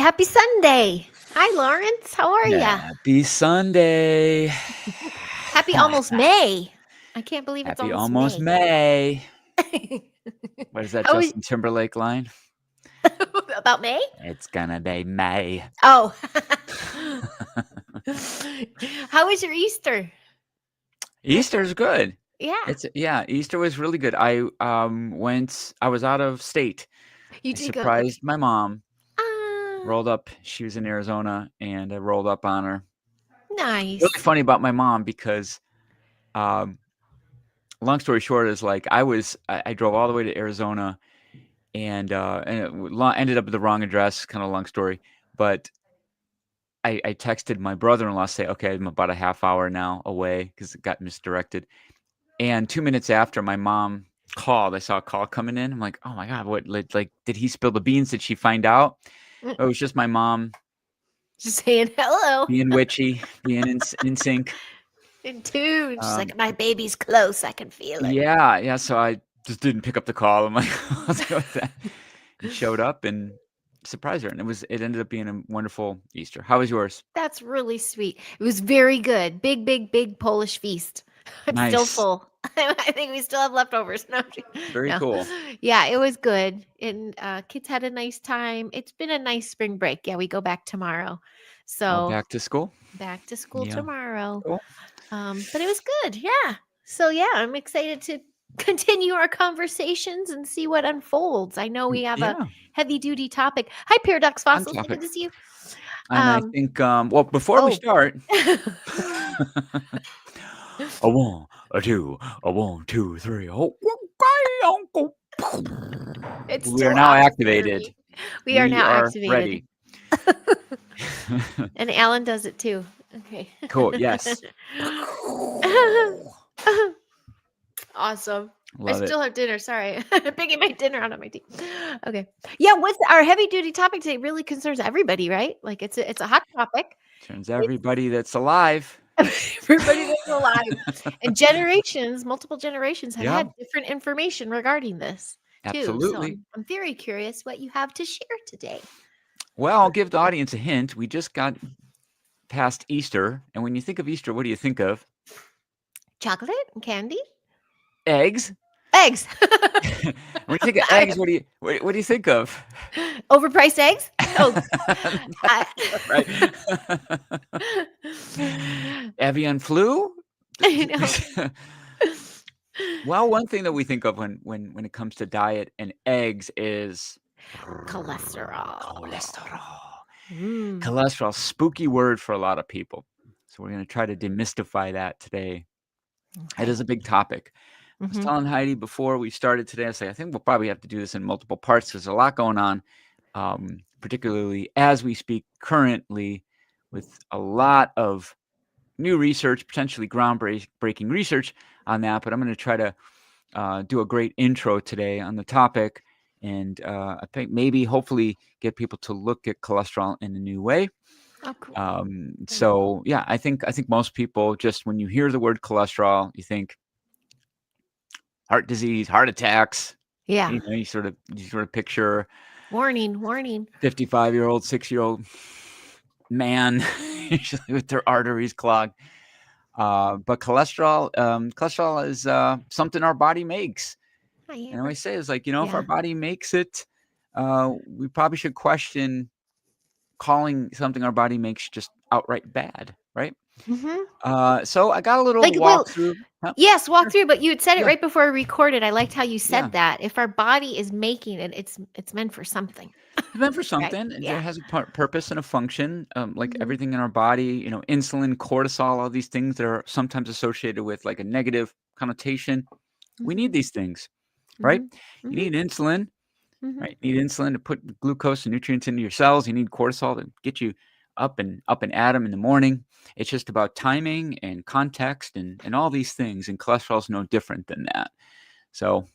happy Sunday. Hi, Lawrence. How are ya? Happy Sunday. Happy almost May. I can't believe it's Happy almost almost May. May. What is that How is Justin Timberlake line? about May? It's gonna be May. Oh. How was your Easter? Easter's good. Yeah. Easter was really good. I was out of state. You I did go. Okay. surprised my mom. Ah, Rolled up. She was in Arizona and I rolled up on her. Really nice. funny about my mom because long story short is like I drove all the way to Arizona and it ended up at the wrong address, kind of long story. But I texted my brother-in-law, say, okay, I'm about a half hour now away because it got misdirected. And 2 minutes after my mom called, I saw a call coming in. I'm like, oh my God, what, like, did he spill the beans? Did she find out? It was just my mom Just saying hello. being witchy, being in sync. In tune. She's like, my baby's close. I can feel it. Yeah. So I just didn't pick up the call. I'm like, let's go with that. And showed up and surprised her. And it ended up being a wonderful Easter. How was yours? That's really sweet. It was very good. Big Polish feast. I'm still Nice. full. I think we still have leftovers. Very No. cool. Yeah, it was good. And kids had a nice time. It's been a nice spring break. Yeah, we go back tomorrow. So Back to school? back to school Yeah. tomorrow. Cool. But it was good. Yeah. So yeah, I'm excited to continue our conversations and see what unfolds. I know we have a Yeah. heavy duty topic. Hi, Paradox Fun Fossils. Good topic. to see you. And I think, well, before we start, a 1, a 2, a 1, 2, 3. Oh, okay, Uncle. It's We still are now on activated. We are now activated. Ready. And Alan does it too. Okay. Cool. Yes. Awesome. Love I it. still have dinner. Sorry. I'm picking my dinner out of my teeth. Okay. Yeah, what's our heavy duty topic today really concerns everybody, right? Like it's a hot topic. Turns everybody that's alive. Everybody that's alive. And multiple generations have had different information regarding this too. Absolutely. So I'm very curious what you have to share today. Well, I'll give the audience a hint. We just got past Easter. And when you think of Easter, what do you think of? Chocolate and candy? Eggs. Eggs. When you think of eggs, what do you think of? Overpriced eggs? Oh, right. Avian flu? Well, one thing that we think of when it comes to diet and eggs is cholesterol. Cholesterol, spooky word for a lot of people. So we're going to try to demystify that today. Okay. It is a big topic. I was telling Heidi before we started today, I think we'll probably have to do this in multiple parts. There's a lot going on, particularly as we speak currently with a lot of new research, potentially groundbreaking research on that. But I'm going to try to do a great intro today on the topic. And I think maybe hopefully get people to look at cholesterol in a new way. Oh, cool. So yeah, I think most people, just when you hear the word cholesterol, you think heart disease, heart attacks. Yeah. You sort of picture warning 55-year-old, 6-year-old man usually with their arteries clogged. But cholesterol is something our body makes. And I always say it's like, if our body makes it, we probably should question calling something our body makes just outright bad, right? So I got a little walkthrough. Yes, walkthrough, but you had said it right before I recorded. I liked how you said that. If our body is making it, it's meant for something. It's meant for something. Right? It has a purpose and a function, like everything in our body, insulin, cortisol, all these things that are sometimes associated with like a negative connotation. We need these things, right? You need insulin, right? You need insulin to put glucose and nutrients into your cells. You need cortisol to get you up and at 'em in the morning. It's just about timing and context and all these things. And cholesterol is no different than that. So,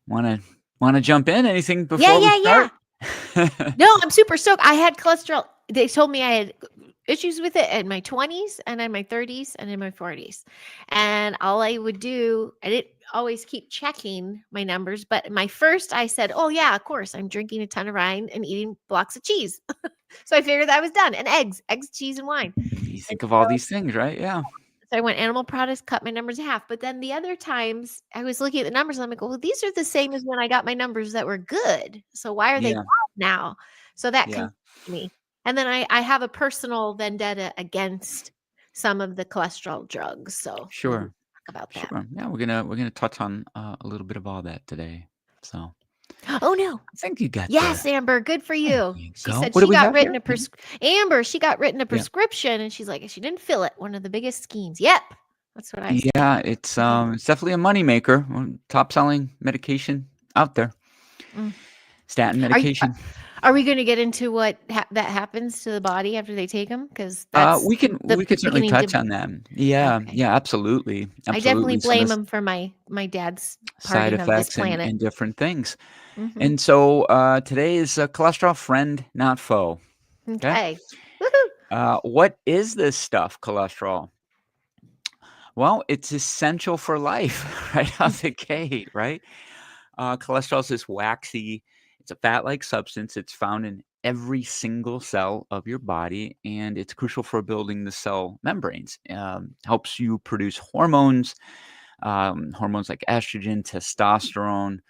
want to jump in? Anything before we start? No, I'm super stoked. I had cholesterol. They told me I had issues with it in my 20s and in my 30s and in my 40s. And all I would do, I didn't always keep checking my numbers, but my first, I said, oh, yeah, of course, I'm drinking a ton of wine and eating blocks of cheese. So I figured that was done. And eggs, cheese, and wine. You And think of all these things, right? Yeah. so I went animal products, cut my numbers in half. But then the other times I was looking at the numbers and I'm like, well, these are the same as when I got my numbers that were good. So why are they Yeah. bad now? So that Yeah. confused me. And then I have a personal vendetta against some of the cholesterol drugs. So maybe we'll Sure. talk about that. Sure. Yeah, we're gonna touch on a little bit of all that today. So Oh no. I think you got Yes, Amber, good for there you. you She go. said What do she we got have written here? a Amber, she got written a Yeah. prescription and she's like, she didn't fill it. One of the biggest schemes. Yep. That's what I said. Yeah, it's Okay. it's definitely a moneymaker. Top selling medication out there. Mm. Statin Are you, medication. are we going to get into what that happens to the body after they take them? Because that's We the could certainly beginning touch to. on that. Yeah, Okay. yeah, absolutely. I definitely Absolutely. Some of blame the them for my dad's side parting of this effects planet. and different things. Hmm. And so today is a cholesterol friend, not foe. Okay. Okay. Woohoo. What is this stuff, cholesterol? Well, it's essential for life right out the gate, right? Cholesterol is this waxy, it's a fat-like substance. It's found in every single cell of your body, and it's crucial for building the cell membranes. Helps you produce hormones, hormones like estrogen, testosterone.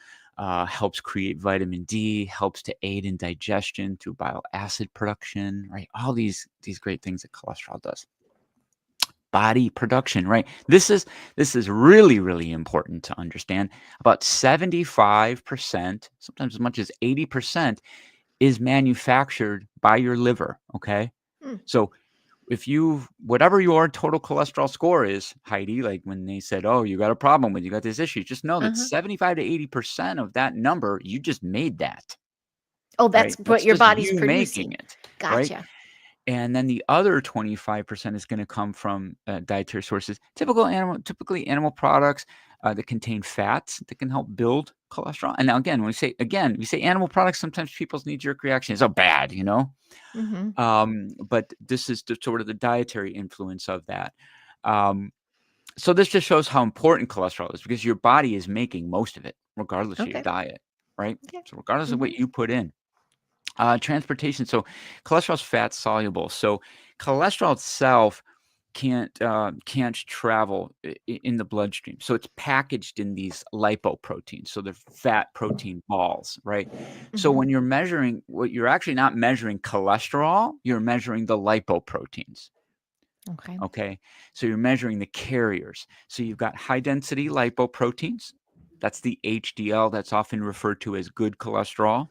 Helps create vitamin D. Helps to aid in digestion through bile acid production. Right, all these great things that cholesterol does. Body production, right? This is really, really important to understand. About 75%, sometimes as much as 80%, is manufactured by your liver, okay? Mm. So if you whatever your total cholesterol score is, Heidi, like when they said, "Oh, you got a problem with you got this issue," just know that Uh-huh. 75 to 80% of that number, you just made that, Oh, that's right? what That's your just body's you making producing. it, right? Gotcha. And then the other 25% is gonna come from, dietary sources, typically animal products, that contain fats that can help build cholesterol. And now again, when we say animal products, sometimes people's knee-jerk reaction is, "Oh, bad," you know? Hmm. But this is the sort of the dietary influence of that. Um, so this just shows how important cholesterol is because your body is making most of it regardless of your Okay. diet, right? Okay. So regardless of what Hmm. you put in. Transportation. So cholesterol is fat soluble. So cholesterol itself can't travel in the bloodstream. So it's packaged in these lipoproteins. So they're fat protein balls, right? So Hmm. when you're measuring, what you're actually not measuring cholesterol, you're measuring the lipoproteins. Okay. Okay. So you're measuring the carriers. So you've got high density lipoproteins. That's the HDL that's often referred to as good cholesterol.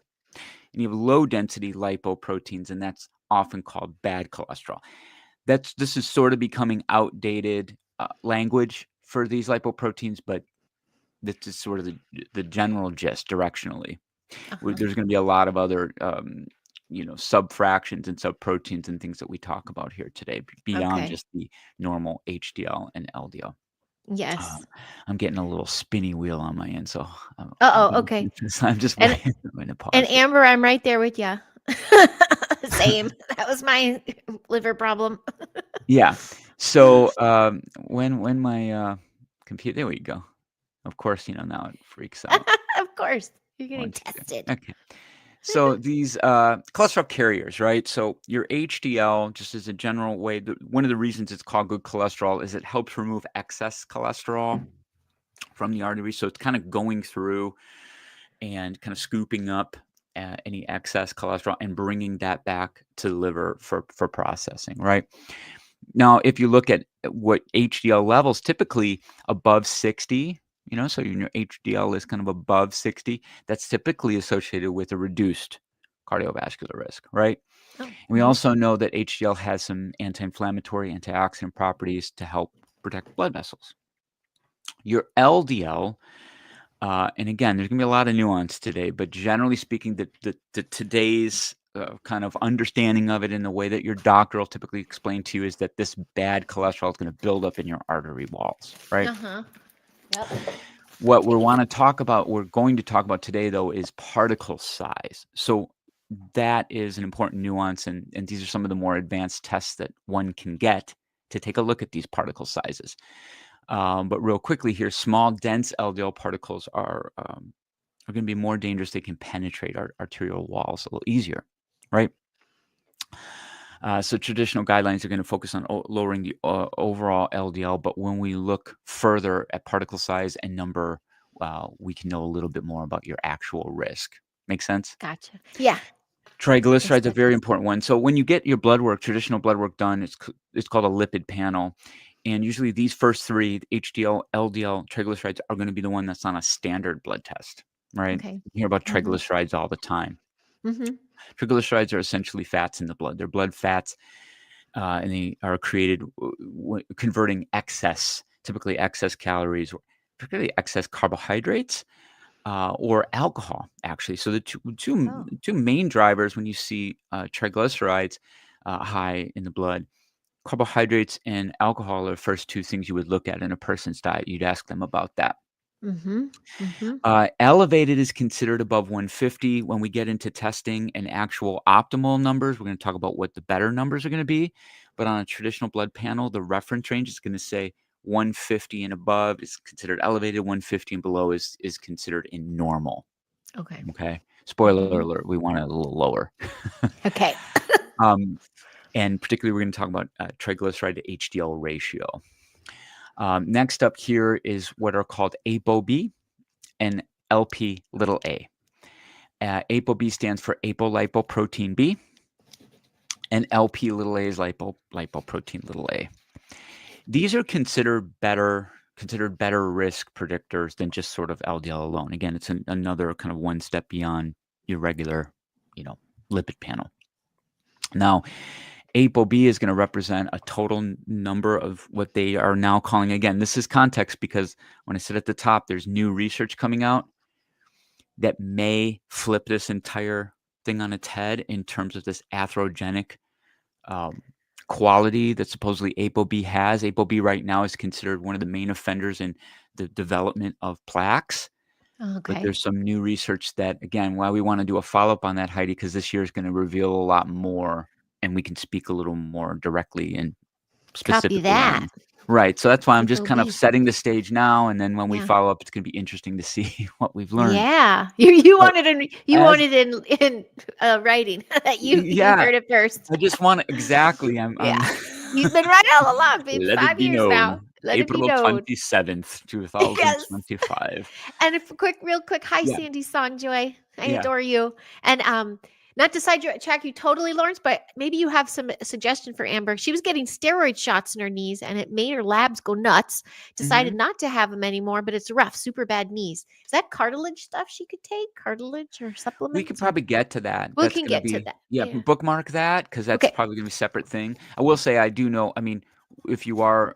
And you have low density lipoproteins, and that's often called bad cholesterol. This is sort of becoming outdated language for these lipoproteins, but this is sort of the general gist directionally. Uh-huh. There's going to be a lot of other subfractions and subproteins and things that we talk about here today beyond Okay. just the normal HDL and LDL. Um, Yes. I'm getting a little spinny wheel on my end, so Uh-oh. Okay. I'm just And waiting to and pause here. Amber, I'm right there with you. Same. That was my liver problem. Yeah. So, when my, computer there we go. Of course, now it freaks out. Of course. You're getting 1, 2, 3. tested. Okay. So these, cholesterol carriers, right? So your HDL, just as a general way, one of the reasons it's called good cholesterol is it helps remove excess cholesterol from the artery. So it's kind of going through and kind of scooping up, any excess cholesterol and bringing that back to the liver for processing, right? Now, if you look at what HDL levels, typically above 60, so your HDL is kind of above 60, that's typically associated with a reduced cardiovascular risk, right? Oh. And we also know that HDL has some anti-inflammatory, antioxidant properties to help protect blood vessels. Your LDL, and again, there's gonna be a lot of nuance today, but generally speaking, the today's kind of understanding of it in the way that your doctor will typically explain to you is that this bad cholesterol is going to build up in your artery walls, right? Uh-huh. Yep. What we're going to talk about today, though, is particle size. So that is an important nuance, and these are some of the more advanced tests that one can get to take a look at these particle sizes. But real quickly here, small, dense LDL particles are going to be more dangerous. They can penetrate our arterial walls a little easier, right? So traditional guidelines are going to focus on lowering the overall LDL, but when we look further at particle size and number, we can know a little bit more about your actual risk. Make sense? Gotcha. Yeah. Triglycerides are a That very does. important one. So when you get your blood work, traditional blood work done, it's called a lipid panel. And usually these first three, HDL, LDL, triglycerides, are going to be the one that's on a standard blood test, right? Okay. You hear about Mm-hmm. triglycerides all the time. Mm-hmm. Triglycerides are essentially fats in the blood. They're blood fats, and they are created converting typically excess calories, or particularly excess carbohydrates, or alcohol, actually. So the Oh. two main drivers when you see triglycerides high in the blood, carbohydrates and alcohol are the first two things you would look at in a person's diet. You'd ask them about that. Mm-hmm. Mm-hmm. Elevated is considered above 150. When we get into testing and actual optimal numbers, we're going to talk about what the better numbers are going to be. But on a traditional blood panel, the reference range is going to say 150 and above is considered elevated. 150 and below is considered in normal. Okay. Okay. Spoiler Mm-hmm. alert, we want it a little lower. Okay. And particularly, we're going to talk about triglyceride to HDL ratio. Next up here is what are called ApoB and LP little a. ApoB stands for apolipoprotein B, and LP little a is lipoprotein little a. These are considered better risk predictors than just sort of LDL alone. Again, it's another kind of one step beyond your regular, lipid panel. Now, ApoB is going to represent a total number of what they are now calling, again, this is context because when I said at the top, there's new research coming out that may flip this entire thing on its head in terms of this atherogenic quality that supposedly ApoB has. ApoB right now is considered one of the main offenders in the development of plaques. But Okay. there's some new research that, again, why we want to do a follow-up on that, Heidi, because this year is going to reveal a lot more, and we can speak a little more directly and Copy specifically on that. this. Right. So that's why I'm just kind of ApoB. setting the stage now, and then when we Yeah. follow up, it's going to be interesting to see what we've learned. Yeah. You But as wanted in writing that you yeah, heard it first. I just want exactly. I'm Yeah. You've been right all along, babe. let it 5 be years now. known. Let it be April known. 27th, Yes. 2025. And if real quick, hi Yeah, Sandy Song Joy. I yeah. adore you. And not to sidetrack you totally, Lawrence, but maybe you have some suggestion for Amber. She was getting steroid shots in her knees and it made her labs go nuts. Decided Mhm. not to have them anymore, but it's rough, super bad knees. Is that cartilage stuff she could take? Cartilage or We could supplements? Or probably get to that. we That's can gonna get to be that. yeah, Yeah. bookmark that because that's Okay. probably gonna be a separate thing. I will say I do know, I mean, if you are,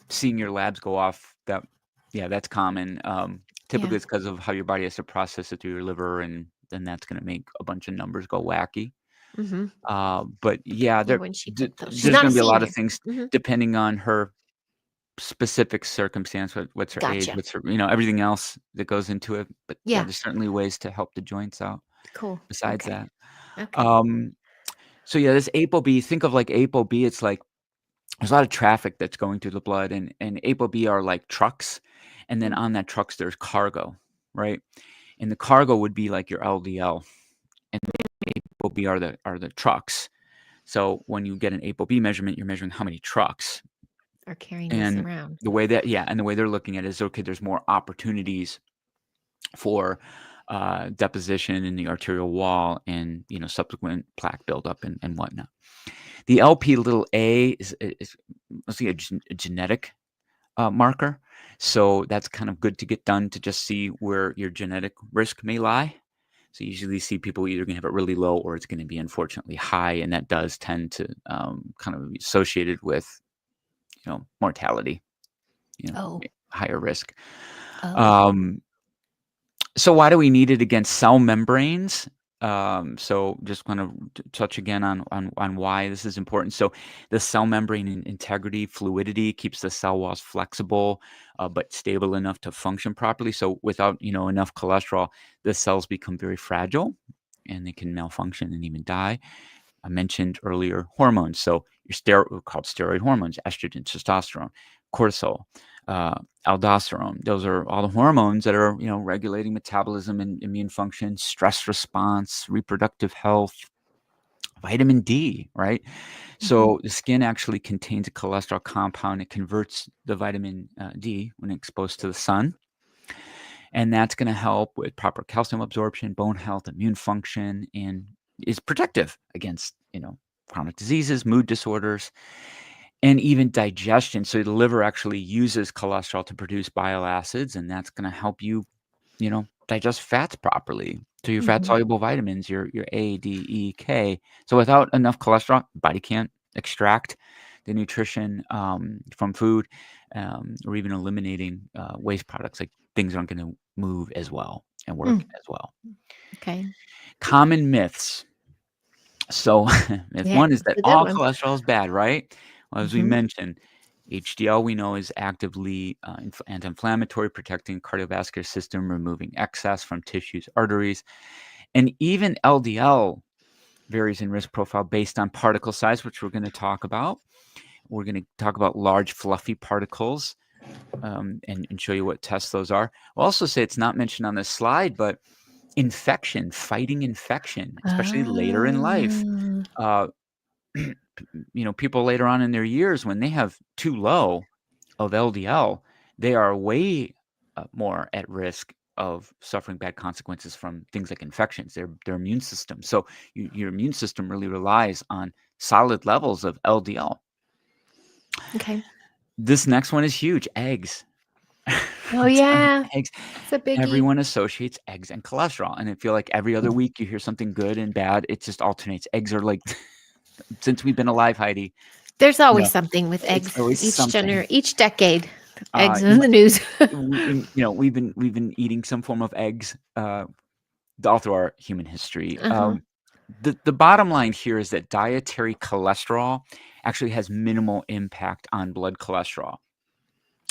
seeing your labs go off, that's common. Yeah. Typically, it's because of how your body has to process it through your liver, and then that's gonna make a bunch of numbers go wacky. Mm-hmm. But yeah, Yeah, when she took those. She's there's not a gonna be a lot of senior. things Mm-hmm. depending on her specific circumstance, what's her age, Gotcha. what's her, everything else that goes into it. But yeah, Yeah. there's certainly ways to help the joints out Cool. besides Okay. that. Okay. Um, so yeah, this ApoB, think of like ApoB, it's like there's a lot of traffic that's going through the blood, and ApoB are like trucks, and then Mm. on that trucks there's cargo, right? And the cargo would be like your LDL, and the ApoB are the trucks. So when you get an ApoB measurement, you're measuring how many trucks. Are carrying this And around. the way they're looking at it is, okay, there's more opportunities for deposition in the arterial wall and subsequent plaque buildup and whatnot. The LP little a is mostly a genetic marker, so that's kind of good to get done to just see where your genetic risk may lie. So you usually see people either going to have it really low or it's going to be unfortunately high, and that does tend to kind of be associated with mortality, Oh. higher risk. Oh. Um, So why do we need it against cell membranes? So just kind of touch again on why this is important. So the cell membrane integrity, fluidity keeps the cell walls flexible, but stable enough to function properly. So without enough cholesterol, the cells become very fragile, and they can malfunction and even die. I mentioned earlier hormones. So called steroid hormones: estrogen, testosterone, cortisol, aldosterone. Those are all the hormones that are, regulating metabolism and immune function, stress response, reproductive health. Vitamin D, right? So the skin actually contains a cholesterol compound. It converts the vitamin D when exposed to the sun. And that's going to help with proper calcium absorption, bone health, immune function, and is protective against, chronic diseases, mood disorders, and even digestion. So the liver actually uses cholesterol to produce bile acids, and that's going to help you, digest fats properly. So your fat soluble vitamins, your A, D, E, K. So without enough cholesterol, body can't extract the nutrition from food, or even eliminating waste products. Like, things aren't going to move as well and work as well. Okay. Common myths. So myth one is That's that a good all one. cholesterol is bad, right? Well, as we mentioned, HDL we know is actively anti-inflammatory, protecting cardiovascular system, removing excess from tissues, arteries, and even LDL varies in risk profile based on particle size, which we're going to talk about. We're going to talk about large, fluffy particles, and show you what tests those are. I'll also say it's not mentioned on this slide, but fighting infection, especially later in life. Ah. People later on in their years, when they have too low of LDL, they are way more at risk of suffering bad consequences from things like infections, their immune system. So your immune system really relies on solid levels of LDL. Okay. This next one is huge: eggs. Oh, I'm telling you, yeah. eggs. It's a biggie. Everyone associates eggs and cholesterol, and I feel like every other week you hear something good and bad. It just alternates. Eggs are like, since we've been alive, Heidi, There's you always know, something with it's eggs. always something. Each decade, eggs You in the news. we've been eating some form of eggs all through our human history. The bottom line here is that dietary cholesterol actually has minimal impact on blood cholesterol.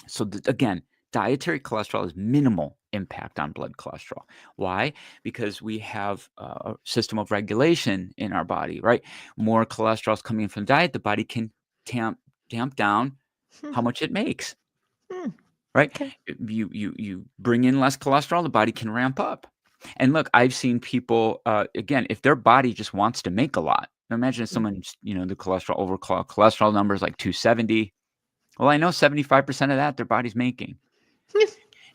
So again, dietary cholesterol has minimal impact on blood cholesterol. Why? Because we have a system of regulation in our body, right? More cholesterol is coming in from diet, the body can tamp down how much it makes. Hmm. Right? Okay. You bring in less cholesterol, the body can ramp up. And look, I've seen people, again, if their body just wants to make a lot. Imagine if someone's, the cholesterol number is like 270. Well, I know 75% of that their body's making. Yeah.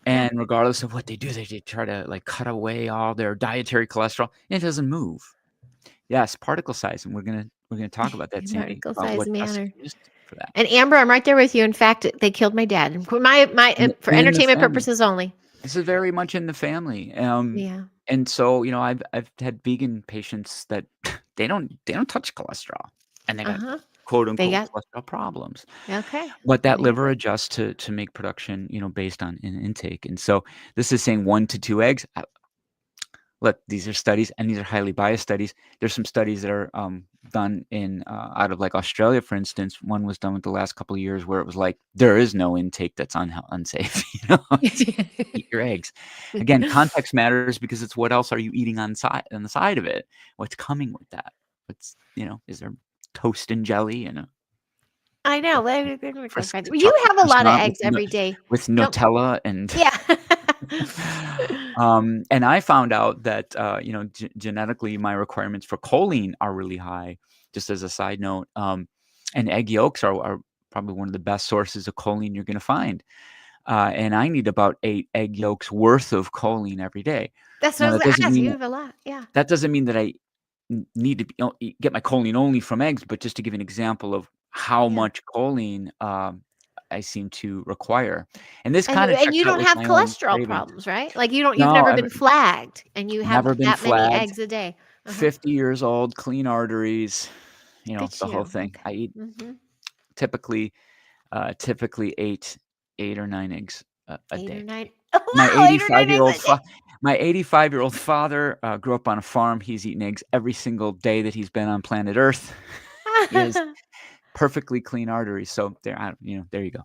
And regardless of what they do, they try to like cut away all their dietary cholesterol. It doesn't move. Yes, particle size, and we're gonna talk about that, Sandy, Particle about size what tests matter. are used for that. And Amber, I'm right there with you. In fact, they killed my dad. For In the entertainment family. purposes only. This is very much in the family. Yeah. And so, I've had vegan patients that they don't touch cholesterol, and they got Uh-huh. quote They unquote got cholesterol problems. okay. But that There you liver go. adjusts to make production, based on an intake. And so this is saying 1 to 2 eggs. Look, these are studies, and these are highly biased studies. There's some studies that are done in out of like Australia, for instance. One was done with the last couple of years where it was like there is no intake that's unsafe. Eat your eggs. Again, context matters because it's what else are you eating on the side of it? What's coming with that? Is there toast and jelly and a I know. crisp You chocolate have a lot of croissant eggs every day. with Don't Nutella and yeah. and I found out that genetically my requirements for choline are really high. Just as a side note, and egg yolks are probably one of the best sources of choline you're going to find. And I need about 8 egg yolks worth of choline every day. That's what I Now was that gonna doesn't ask. mean You have a lot. Yeah. that I need to get my choline only from eggs, but just to give an example of how Yeah. much choline I seem to require. And this And kind of and checks you out don't with have my own cholesterol cravings. problems, right? Like you've No, never I've been flagged and you have never been that many flagged, eggs a day. Uh-huh. 50 years old, clean arteries, Good the to whole you. thing. Okay. I eat Mhm. typically 8 or 9 eggs a 8 or day. 9. Oh, My wow, 8 or 9 eggs 85-year-old a day. my 85-year-old father grew up on a farm. He's eaten eggs every single day that he's been on planet Earth. He is perfectly clean arteries. So there, there you go.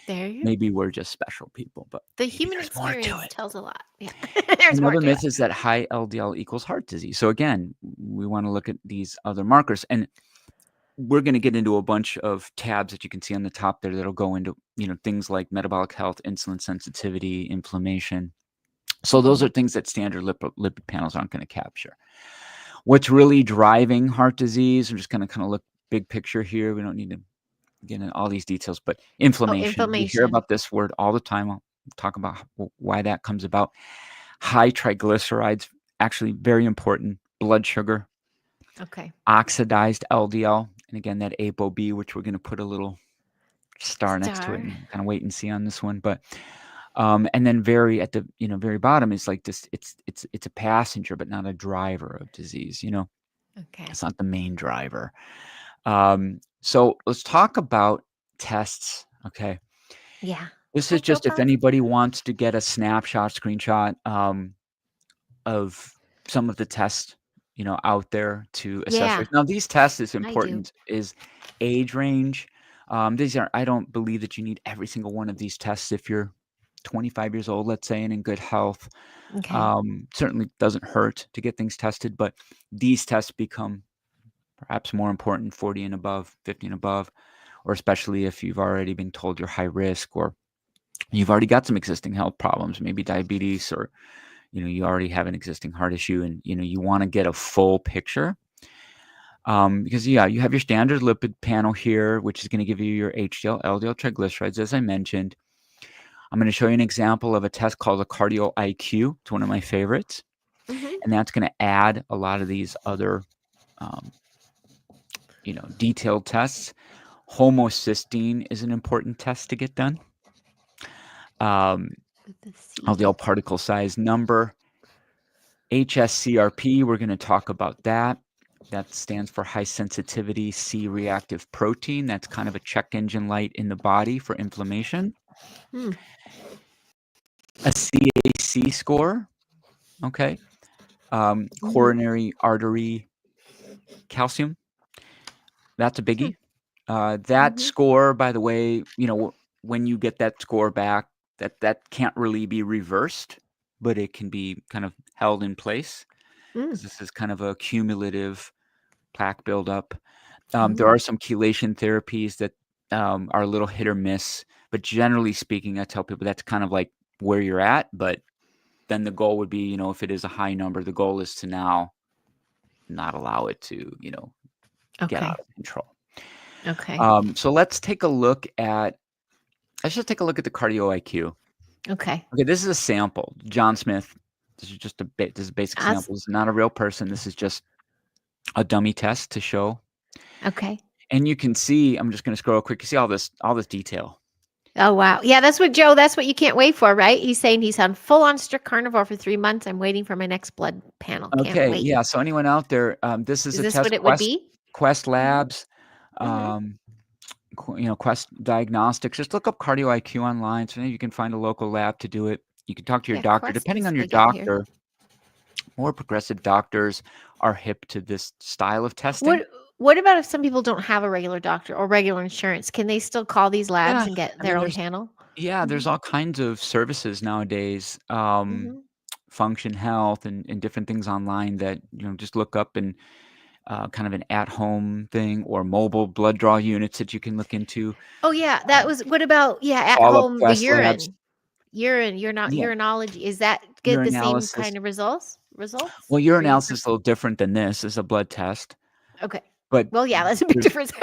There you. Maybe we're just special people, but The maybe human there's more to experience it. tells a lot. Yeah, there's more Another to it. myth is that high LDL equals heart disease. So again, we want to look at these other markers, and we're going to get into a bunch of tabs that you can see on the top there that'll go into, things like metabolic health, insulin sensitivity, inflammation. So those are things that standard lipid panels aren't going to capture. What's really driving heart disease? I'm just going to kind of look big picture here. We don't need to get into all these details, but inflammation. We hear about this word all the time. I'll talk about why that comes about. High triglycerides, actually very important. Blood sugar. Okay. Oxidized LDL. And again, that ApoB, which we're going to put a little star next to it and kind of wait and see on this one. But and then very at the very bottom is like this. It's a passenger, but not a driver of disease. Okay. It's not the main driver. So let's talk about tests. Okay. Yeah. This is just if anybody wants to get a snapshot, screenshot of some of the tests, out there to assess risk. Now, these tests is important is age range. These are, I don't believe that you need every single one of these tests if you're 25 years old, let's say, and in good health. Okay. Certainly doesn't hurt to get things tested, but these tests become perhaps more important 40 and above, 50 and above, or especially if you've already been told you're high risk or you've already got some existing health problems, maybe diabetes, or you already have an existing heart issue, and you want to get a full picture. Because you have your standard lipid panel here, which is going to give you your HDL, LDL, triglycerides, as I mentioned. I'm going to show you an example of a test called a cardio IQ. It's one of my favorites, and that's going to add a lot of these other, detailed tests. Homocysteine is an important test to get done. LDL particle size number. HSCRP, we're going to talk about that. That stands for high sensitivity C-reactive protein. That's kind of a check engine light in the body for inflammation. A CAC score, okay. Coronary artery calcium. That's a biggie. That score, by the way, when you get that score back, that can't really be reversed, but it can be kind of held in place. This is kind of a cumulative plaque buildup. There are some chelation therapies that are a little hit or miss, but generally speaking, I tell people that's kind of like where you're at. But then the goal would be, if it is a high number, the goal is to now not allow it to, get out of control. Okay. So let's take a look at. Let's just take a look at the cardio IQ. Okay. Okay, this is a sample. John Smith. This is just this is a basic sample. This is not a real person. This is just a dummy test to show. Okay. And you can see, I'm just going to scroll quick. You see all this detail. Oh, wow. Yeah, that's what you can't wait for, right? He's saying he's on full-on strict carnivore for 3 months. I'm waiting for my next blood panel. Can't Okay, wait. yeah. So anyone out there, this is a this test. what it would be? Quest Labs, Quest Diagnostics. Just look up cardio IQ online. So you can find a local lab to do it. You can talk to your doctor. Quest Depending is on your big out here. doctor, more progressive doctors are hip to this style of testing. What about if some people don't have a regular doctor or regular insurance? Can they still call these labs Yeah, and get I mean, their own panel? there's all kinds of services nowadays. Function Health and different things online that just look up and kind of an at-home thing or mobile blood draw units that you can look into. Oh yeah, that was. What about at Call up home the Quest Labs. urine? You're not Yeah, urinology. Is that get the same urinalysis. kind of results? Well, Or urinalysis is a little different than this. It's a blood test. Okay. But Well, yeah, that's a big difference.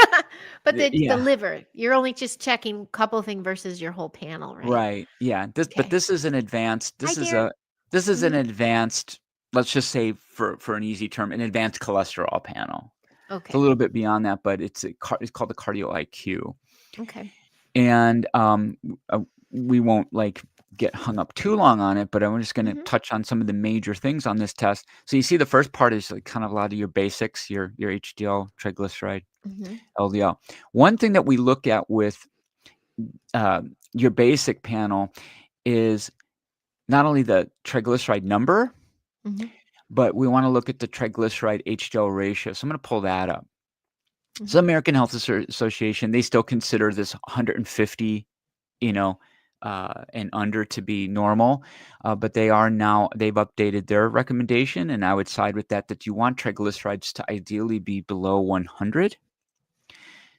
But the yeah, liver, you're only just checking a couple of things versus your whole panel, right? right. Yeah. But Okay. this is an advanced. Hi, This is dear. an advanced. Let's just say for an easy term, an advanced cholesterol panel. It's a Okay. little bit beyond that, but it's called the cardio IQ. Okay. And we won't get hung up too long on it, but I'm just going to touch on some of the major things on this test. So you see the first part is kind of a lot of your basics, your HDL, triglyceride, LDL. One thing that we look at with your basic panel is not only the triglyceride number, but we want to look at the triglyceride HDL ratio. So I'm going to pull that up. So American Health Association, they still consider this 150, you know, and under to be normal. But they've updated their recommendation, and I would side with that you want triglycerides to ideally be below 100.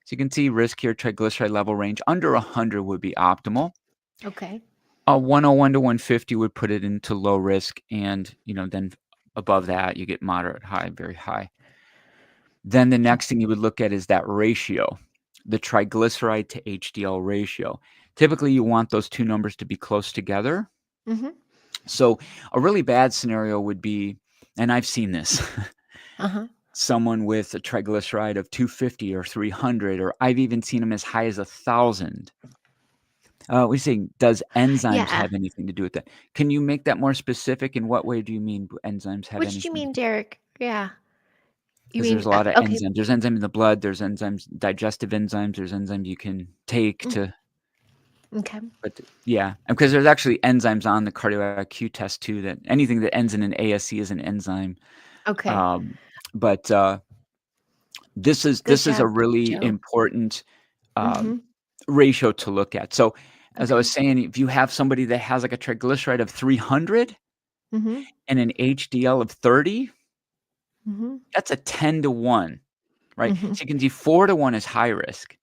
So you can see risk here, triglyceride level range under 100 would be optimal. Okay. 101 to 150 would put it into low risk, and then above that you get moderate, high, very high. Then the next thing you would look at is that ratio, the triglyceride to HDL ratio. Typically, you want those two numbers to be close together. Mm-hmm. So a really bad scenario would be, and I've seen this, Uh-huh. someone with a triglyceride of 250 or 300, or I've even seen them as high as 1,000. We're saying, does enzymes Yeah. have anything to do with that? Can you make that more specific? In what way do you mean enzymes have Which do you anything? mean, Derek? Yeah. You Because mean there's a lot of okay. enzymes. There's enzyme in the blood. There's enzymes, digestive enzymes. There's enzymes you can take Mm, to. okay. But yeah, because there's actually enzymes on the cardio IQ test too. That anything that ends in an ASE is an enzyme. Okay. Um, but this Good is a job, really Joe. important Mm-hmm. ratio to look at. So as I was Okay. saying, if you have somebody that has like a triglyceride of 300 Mm-hmm. and an HDL of 30, Mm-hmm. that's a 10 to 1, right? Mm-hmm. So you can see 4 to 1 is high risk.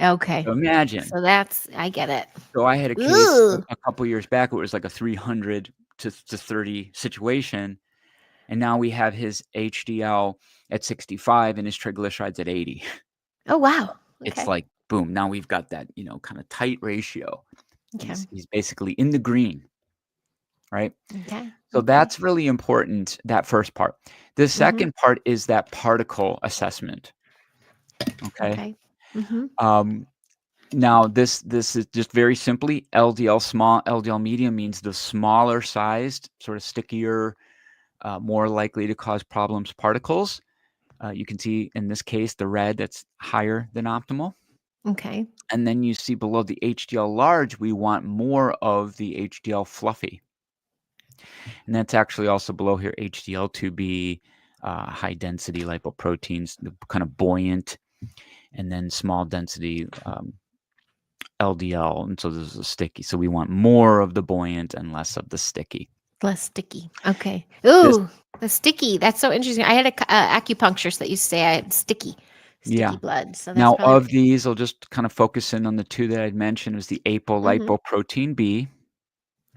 Okay. So imagine. So I get it. So I had a case Ooh. a couple years back. It was like a 300 to 30 situation, and now we have his HDL at 65 and his triglycerides at 80. Oh wow. It's Okay. like boom. Now we've got that kind of tight ratio. Okay. He's basically in the green, right? Okay. So Okay. that's really important. That first part. The Mm-hmm. second part is that particle assessment. Okay. Okay. Mm-hmm. Um, Now, this is just very simply LDL small, LDL medium means the smaller sized, sort of stickier, more likely to cause problems particles. You can see in this case the red, that's higher than optimal. Okay. And then you see below the HDL large, we want more of the HDL fluffy. And that's actually also below here, HDL to be high density lipoproteins, the kind of buoyant, and then small density LDL, and so this is sticky. So we want more of the buoyant and less of the sticky. Less sticky. Okay. This, Ooh, the sticky. That's so interesting. I had a acupuncturist that used to say I had sticky yeah. blood. So that's Now, probably of these, I'll just kind of focus in on the two that I'd mentioned. Was the mm-hmm. apolipoprotein B,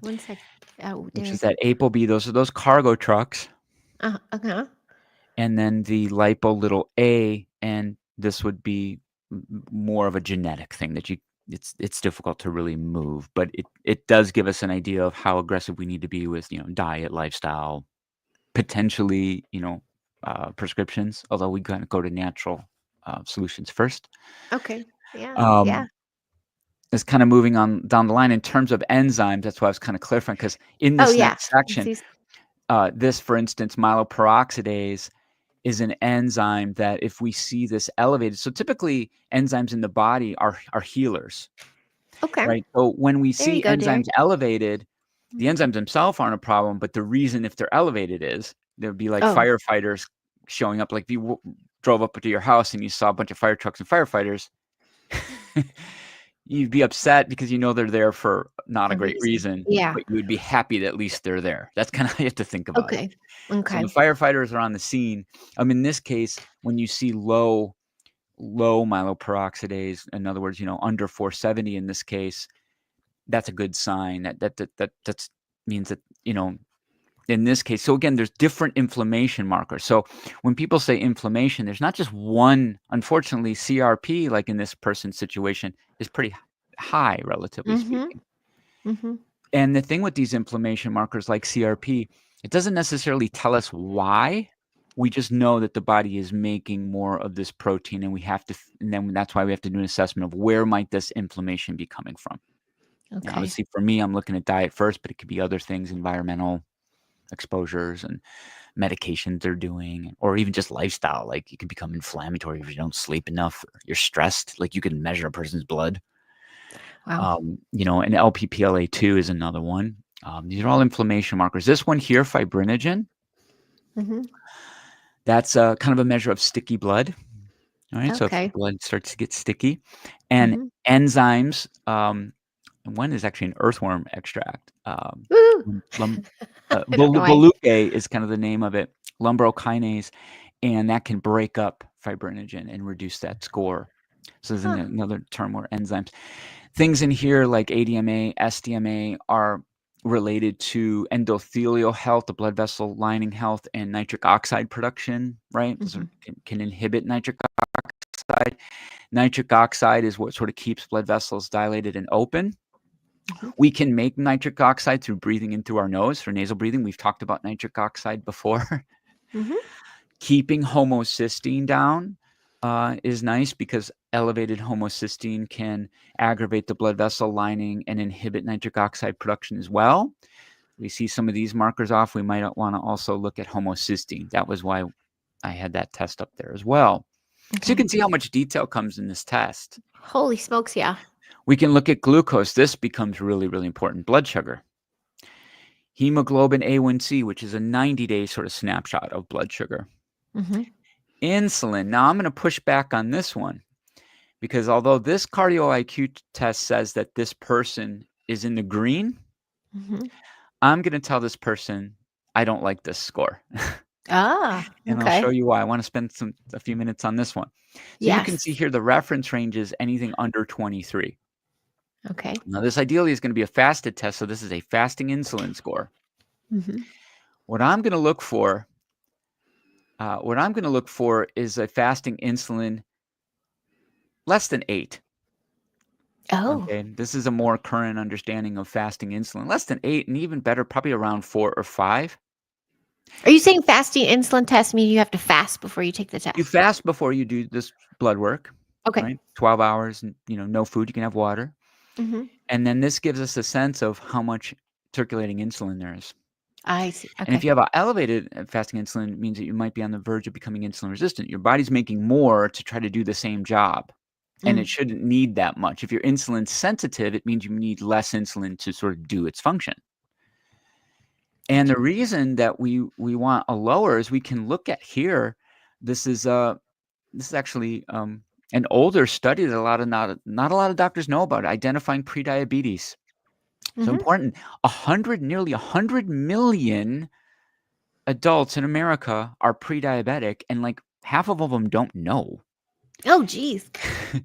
One sec. Oh, which is Derek. that ApoB. Those are those cargo trucks, Uh-huh. and then the lipo little a, and this would be more of a genetic thing that it's difficult to really move, but it does give us an idea of how aggressive we need to be with diet, lifestyle, potentially prescriptions. Although we kind of go to natural solutions first. Okay. Yeah. Yeah. Um, is kind of moving on down the line in terms of enzymes. That's why I was kind of clarifying, because in Oh this yeah. next section, These- this, for instance, myeloperoxidase is an enzyme that if we see this elevated, so typically enzymes in the body are healers, Okay. right? So when we There you see go, Derek. enzymes elevated, the Mhm. enzymes themselves aren't a problem, but the reason if they're elevated is there'd be like Oh. firefighters showing up. Like if you drove up to your house and you saw a bunch of fire trucks and firefighters, you'd be upset because they're there for not a A great reason. reason, Yeah. but you would be happy that at least they're there. That's kind of how you have to think about it. Okay. So the Okay. firefighters are on the scene. In this case, when you see low myeloperoxidase, in other words, under 470 in this case, that's a good sign. That means that in this case. So again, there's different inflammation markers. So when people say inflammation, there's not just one. Unfortunately, CRP, like in this person's situation, is pretty high, relatively Mm-hmm. speaking. Mm-hmm. And the thing with these inflammation markers like CRP, it doesn't necessarily tell us why. We just know that the body is making more of this protein, and and then that's why we have to do an assessment of where might this inflammation be coming from. Now, Okay. obviously, for me, I'm looking at diet first, but it could be other things, environmental exposures and medications they're doing, or even just lifestyle. Like, you can become inflammatory if you don't sleep enough, or you're stressed. Like, you can measure a person's blood. Wow. And LPPLA2 is another one. These are all inflammation markers. This one here, fibrinogen, Mm-hmm. that's kind of a measure of sticky blood. All right, so if the Okay. blood starts to get sticky, and Mhm. enzymes, one is actually an earthworm extract. Woo! Lum lum I don't know why. Baluque is kind of the name of it, lumbrokinase, and that can break up fibrinogen and reduce that score. So there's Huh. another term where enzymes. Things in here like ADMA, SDMA are related to endothelial health, the blood vessel lining health, and nitric oxide production, right? Those Mhm. can inhibit nitric oxide. Nitric oxide is what sort of keeps blood vessels dilated and open. Mhm. We can make nitric oxide through breathing in through our nose for nasal breathing. We've talked about nitric oxide before. Mhm. Keeping homocysteine down is nice because elevated homocysteine can aggravate the blood vessel lining and inhibit nitric oxide production as well. We see some of these markers off. We might want to also look at homocysteine. That was why I had that test up there as well. So you Okay. can see how much detail comes in this test. Holy smokes, yeah. We can look at glucose. This becomes really, really important. Blood sugar. Hemoglobin A1C, which is a 90-day sort of snapshot of blood sugar. Mhm. Insulin. Now, I'm going to push back on this one because although this cardio IQ test says that this person is in the green, Mhm. I'm going to tell this person I don't like this score. Ah, And I'll show okay. you why. I want to spend a few minutes on this one. So you can see Yes. here the reference range is anything under 23. Okay. Now, this ideally is going to be a fasted test, so this is a fasting insulin score. Mhm. What I'm going to look for, is a fasting insulin less than 8. Oh. Okay, this is a more current understanding of fasting insulin. Less than 8, and even better, probably around 4 or 5. Are you saying fasting insulin test mean you have to fast before you take the You test? fast before you do this blood work, Okay. right? 12 hours and, no food, you can have water. Mhm. And then this gives us a sense of how much circulating insulin there is. I see. And if Okay. you have a elevated fasting insulin, it means that you might be on the verge of becoming insulin resistant. Your body's making more to try to do the same job, and it Mm. shouldn't need that much. If you're insulin sensitive, it means you need less insulin to sort of do its function. And the Gotcha. reason that we want a lower is we can look at here. This is actually an older study that not a lot of doctors know about, identifying prediabetes. So Mhm. important. Nearly 100 million adults in America are pre-diabetic, and like half of them don't know. Oh, geez.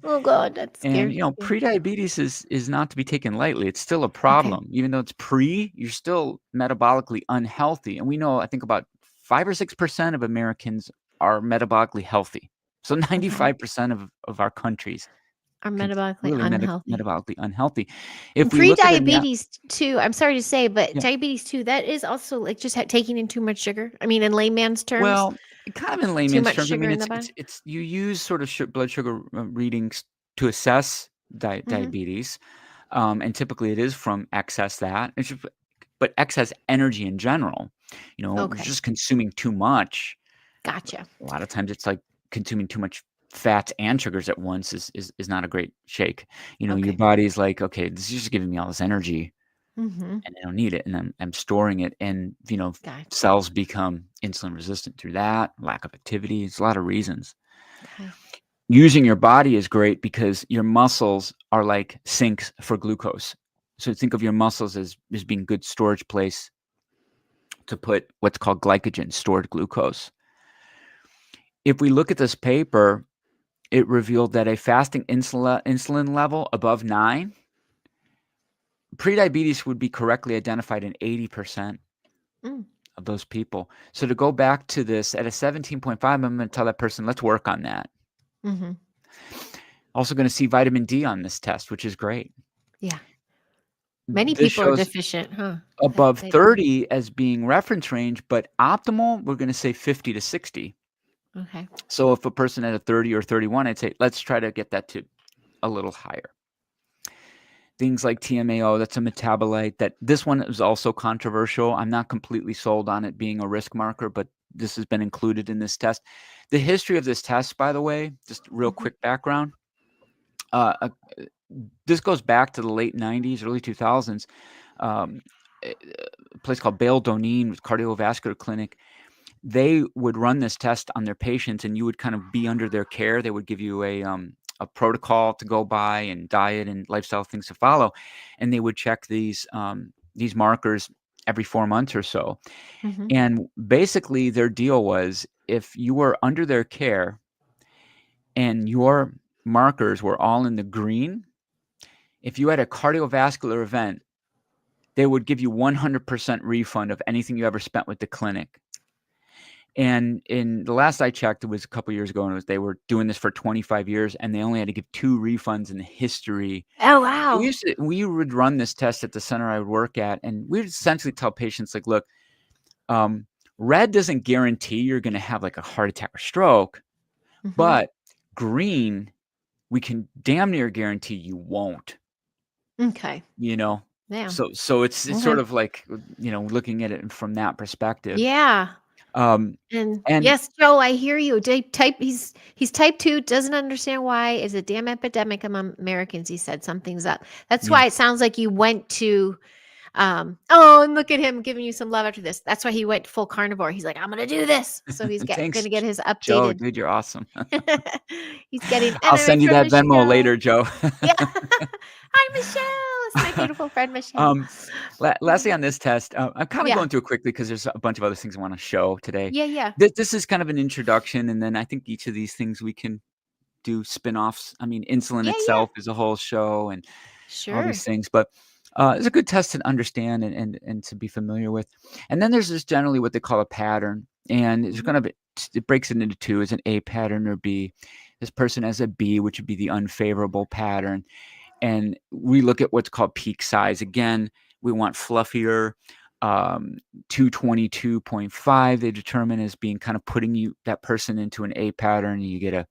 Oh god, that's And scary. Yeah. pre-diabetes is not to be taken lightly. It's still a Okay. problem. Even though it's pre, you're still metabolically unhealthy. And we know, I think about 5 or 6% of Americans are metabolically healthy. So Mhm. 95% of our countries Are metabolically really unhealthy. metabolically unhealthy. If we look at it in the Pre-diabetes too, I'm sorry to say, but yeah, diabetes too, that is also like just taking in too much sugar. I mean, in layman's terms, well, kind of in too layman's much terms, I sugar mean, in the body. it's you use sort of blood sugar readings to assess Mhm. diabetes, and typically it is from excess that. But excess energy in general, Okay. just consuming too much. Gotcha. A lot of times it's like consuming too much fats and sugars at once is not a great shake. Your Okay. body's like, okay, this is just giving me all this energy, Mhm. and I don't need it, and I'm storing it, and Gotcha. cells become insulin resistant through that lack of activity. It's a lot of reasons. Okay. Using your body is great because your muscles are like sinks for glucose. So think of your muscles as being good storage place to put what's called glycogen, stored glucose. If we look at this paper, it revealed that a fasting insulin level above 9, prediabetes would be correctly identified in 80% Mm. of those people. So to go back to this at a 17.5, I'm going to tell that person, let's work on that. Mhm. Also going to see vitamin D on this test, which is great. Yeah. Many This people are shows deficient, huh? With above vitamin. 30 as being reference range, but optimal, we're going to say 50 to 60. Okay. So if a person had a 30 or 31, I'd say, let's try to get that to a little higher. Things like TMAO, that's a metabolite. That this one is also controversial. I'm not completely sold on it being a risk marker, but this has been included in this test. The history of this test, by the way, just real Mhm. quick background. Uh, this goes back to the late 90s, early 2000s. A place called Bale Donin Cardiovascular Clinic. they would run this test on their patients, and you would kind of be under their care. They would give you a protocol to go by and diet and lifestyle things to follow, and they would check these markers every 4 months or so. Mhm. And basically, their deal was if you were under their care and your markers were all in the green, if you had a cardiovascular event, they would give you 100% refund of anything you ever spent with the clinic. And in the last I checked, it was a couple years ago, and they were doing this for 25 years, and they only had to give 2 refunds in the history. Oh, So wow. we would run this test at the center I would work at, and we would essentially tell patients, like, look, red doesn't guarantee you're going to have like a heart attack or stroke, Mhm. but green, we can damn near guarantee you won't, Okay. you know? Yeah. So it's Okay. sort of like, looking at it from that perspective. Yeah. Um, And and yes, Joe, I hear you. He's type 2, doesn't understand why. It's a damn epidemic among Americans. He said something's up. That's yeah, why it sounds like you went to oh, and look at him giving you some love after this. That's why he went full carnivore. He's like, I'm gonna do this. So he's thanks, gonna get his Joe, updated. dude, you're awesome. He's getting, and I'll I'm my send you friend that Venmo Michelle. later, Joe. Yeah. Hi, Michelle. It's my beautiful friend Michelle. Um, lastly on this test, I'm kind of Yeah. going through it quickly because there's a bunch of other things I want to show today. Yeah, yeah. This is kind of an introduction, and then I think each of these things we can do spin-offs. I mean, insulin Yeah, yeah. itself is a whole show and all these Sure. things, but it's a good test to understand and to be familiar with. And then there's just generally what they call a pattern, and it's Mhm. going to be, it breaks it into two: is an A pattern or B. This person has a B, which would be the unfavorable pattern, and we look at what's called peak size. Again, we want fluffier. 222.5 they determine as being kind of putting that person into an A pattern. You get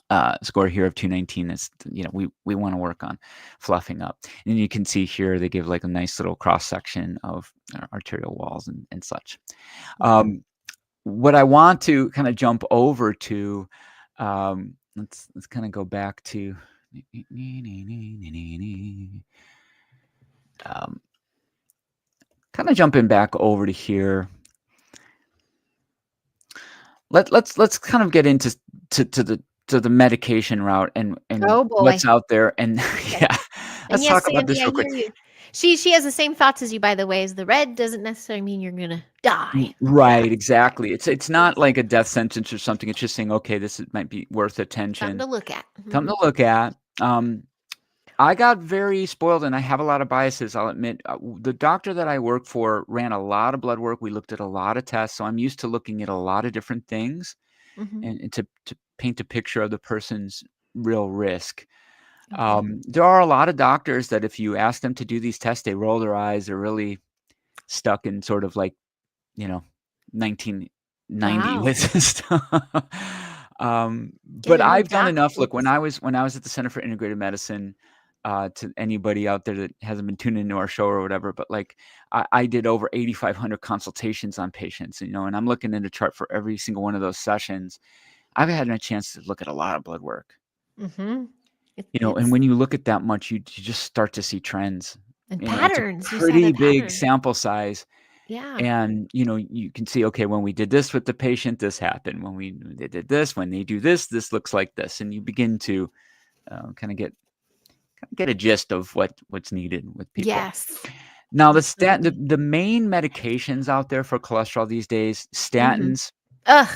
a score here of 219. That's, we want to work on fluffing up. And you can see here they give like a nice little cross section of arterial walls and such. Mhm. What I want to kind of jump over to, let's kind of go back to kind of jumping back over to here. Let's kind of get into the medication route and Oh what's boy. out there. And Okay. yeah, And let's yes, talk about Sandy, this I real quick. hear you. She has the same thoughts as you, by the way. As the red doesn't necessarily mean you're gonna die. Yeah. Right, exactly. It's not Yes. like a death sentence or something. It's just saying, okay, might be worth Something attention, to look at. something Mhm. to look at. I got very spoiled, and I have a lot of biases, I'll admit. The doctor that I work for ran a lot of blood work. We looked at a lot of tests, so I'm used to looking at a lot of different things Mhm. and to paint a picture of the person's real risk. Okay. There are a lot of doctors that if you ask them to do these tests, they roll their eyes. They're really stuck in sort of like, 1990 Wow. with this stuff. Yeah, But they're I've like done enough. doctors. Look, when I was at the Center for Integrated Medicine, to anybody out there that hasn't been tuned into our show or whatever, but like I did over 8,500 consultations on patients, and I'm looking at a chart for every single one of those sessions. I've had a chance to look at a lot of blood work, Mhm. and It's when you look at that much, you just start to see trends. and It's a patterns. You saw the pretty big pattern. sample size. Yeah. And, you can see, okay, when we did this with the patient, this happened. They did this, when they do this, this looks like this. And you begin to kind of get a gist of what's needed with people. Yes. Now, Absolutely. the main medications out there for cholesterol these days, Mhm. statins Ugh,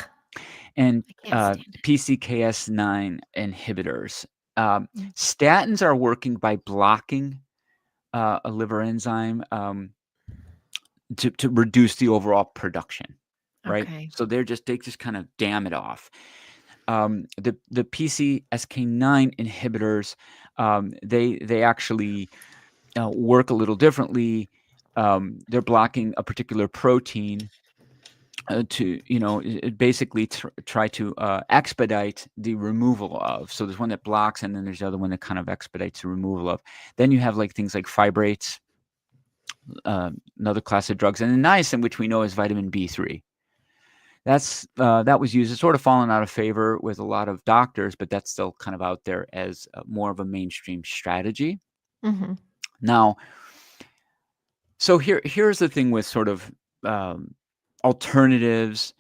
and I can't stand it. PCKS9 inhibitors. Mm. Statins are working by blocking a liver enzyme. To reduce the overall production, right? Okay. So they just kind of dam it off. The PCSK9 inhibitors, they actually work a little differently. They're blocking a particular protein to basically try to expedite the removal of. So there's one that blocks, and then there's the other one that kind of expedites the removal of. Then you have like things like fibrates, another class of drugs, and the niacin, which we know is vitamin B3. That was used. It's sort of fallen out of favor with a lot of doctors, but that's still kind of out there as more of a mainstream strategy. Mhm. Now, so here's the thing with sort of alternatives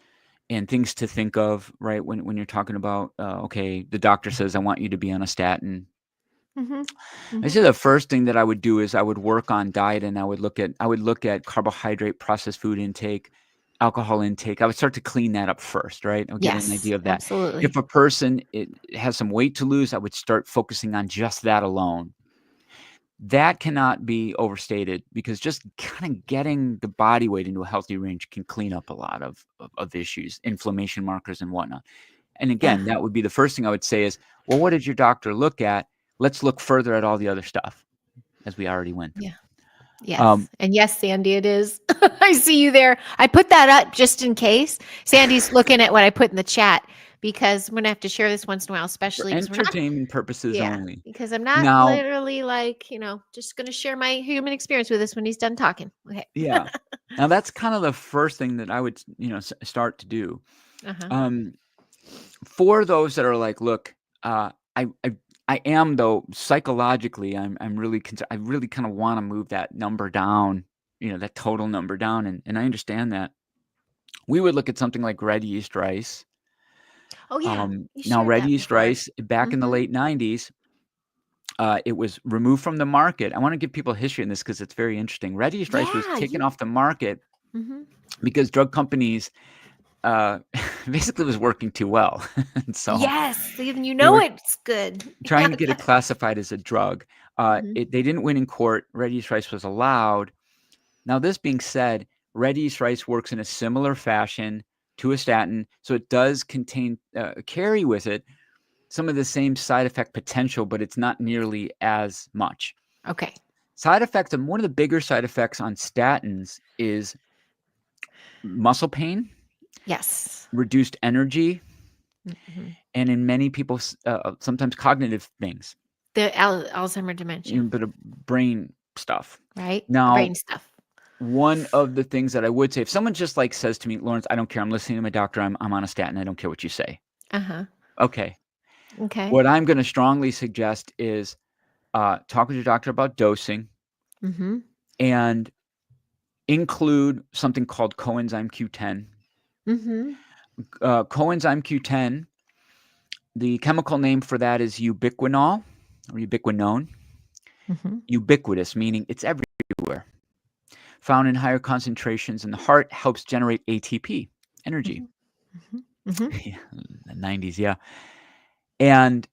and things to think of, right? When you're talking about, okay, the doctor says, I want you to be on a statin. Mm-hmm. I Mm-hmm. say the first thing that I would do is I would work on diet, and I would look at carbohydrate, processed food intake, alcohol intake. I would start to clean that up first, right? I'll get an Yes, idea of that. If absolutely. a person has some weight to lose, I would start focusing on just that alone. That cannot be overstated, because just kind of getting the body weight into a healthy range can clean up a lot of issues, inflammation markers and whatnot. And Yeah. again, that would be the first thing I would say is, well, what did your doctor look at? Let's look further at all the other stuff, as we already went through. Yeah. Yes. Um, And yes, Sandy, it is. I see you there. I put that up just in case. Sandy's looking at what I put in the chat because I'm going to have to share this once in a while, for especially because we're not, entertainment purposes yeah, only. because I'm not Now, literally like, just going to share my human experience with us when he's done talking. Okay. yeah. Now that's kind of the first thing that I would, start to do. Uh-huh. Um, for those that are like, look, I am, though, psychologically, I'm really I really kind of want to move that number down, that total number down, and I understand that. We would look at something like red yeast rice. Oh, yeah. You Now, shared red that yeast before. rice back in the Mm-hmm. late 90s, it was removed from the market. I want to give people history in this because it's very interesting. Red yeast rice was Yeah. taken off the market Mm-hmm. because drug companies uh, basically was working too well. And so Yes. Even they were it's good. trying to get it classified as a drug. Mm-hmm. They didn't win in court. Red yeast rice was allowed. Now, this being said, red yeast rice works in a similar fashion to a statin, so it does carry with it some of the same side effect potential, but it's not nearly as much. Okay. Side effects, and one of the bigger side effects on statins is muscle pain, Yes. reduced energy, Mm-hmm. and in many people, sometimes cognitive things, The Alzheimer dementia, but brain stuff. right? The Now, brain stuff. one of the things that I would say, if someone just like says to me, Lawrence, I don't care, I'm listening to my doctor, I'm on a statin, I don't care what you say. Uh-huh. Okay. Okay. What I'm going to strongly suggest is talk with your doctor about dosing Mm-hmm. and include something called coenzyme Q10. Mm-hmm. Coenzyme Q10, the chemical name for that is ubiquinol or ubiquinone. Mm-hmm. Ubiquitous, meaning it's everywhere. Found in higher concentrations in the heart, helps generate ATP, energy. Mm-hmm. Mm-hmm. Yeah, the 90s, yeah. And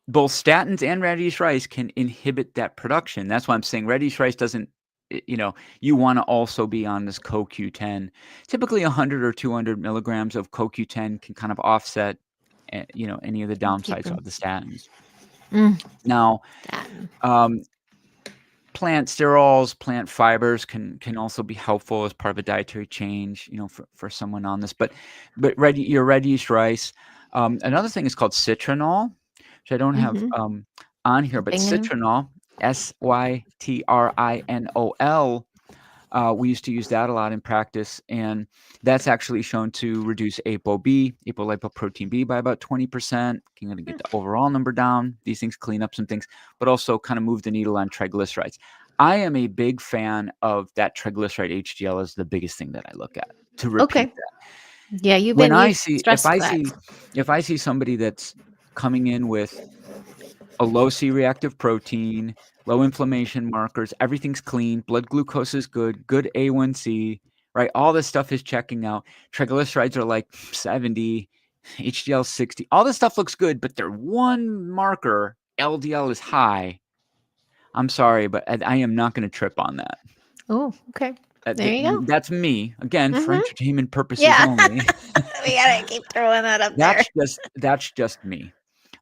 both statins and red yeast rice can inhibit that production. That's why I'm saying red yeast rice doesn't, you want to also be on this CoQ10. Typically 100 or 200 milligrams of CoQ10 can kind of offset, any of the Keep downsides them. of the statins. Mm, Now, statin. um, plant sterols, plant fibers can also be helpful as part of a dietary change, for someone on this. But your red yeast rice. Another thing is called citronol, which I don't have Mm-hmm. on here, but Binging. citronol, Sytrinol. We used to use that a lot in practice, and that's actually shown to reduce apolipoprotein B by about 20%. You're going to get the overall number down. These things clean up some things, but also kind of move the needle on triglycerides. I am a big fan of that triglyceride HDL is the biggest thing that I look at, to repeat Okay. that. Yeah, you've stressed that. If I see somebody that's coming in with a low C-reactive protein, low inflammation markers, everything's clean, blood glucose is good A1C, right? All this stuff is checking out. Triglycerides are like 70, HDL 60. All this stuff looks good, but their one marker, LDL, is high. I'm sorry, but I am not going to trip on that. Oh, okay. There you go. That's me, again, for Mm-hmm. entertainment purposes Yeah. only. We gotta keep throwing that up there. That's just me.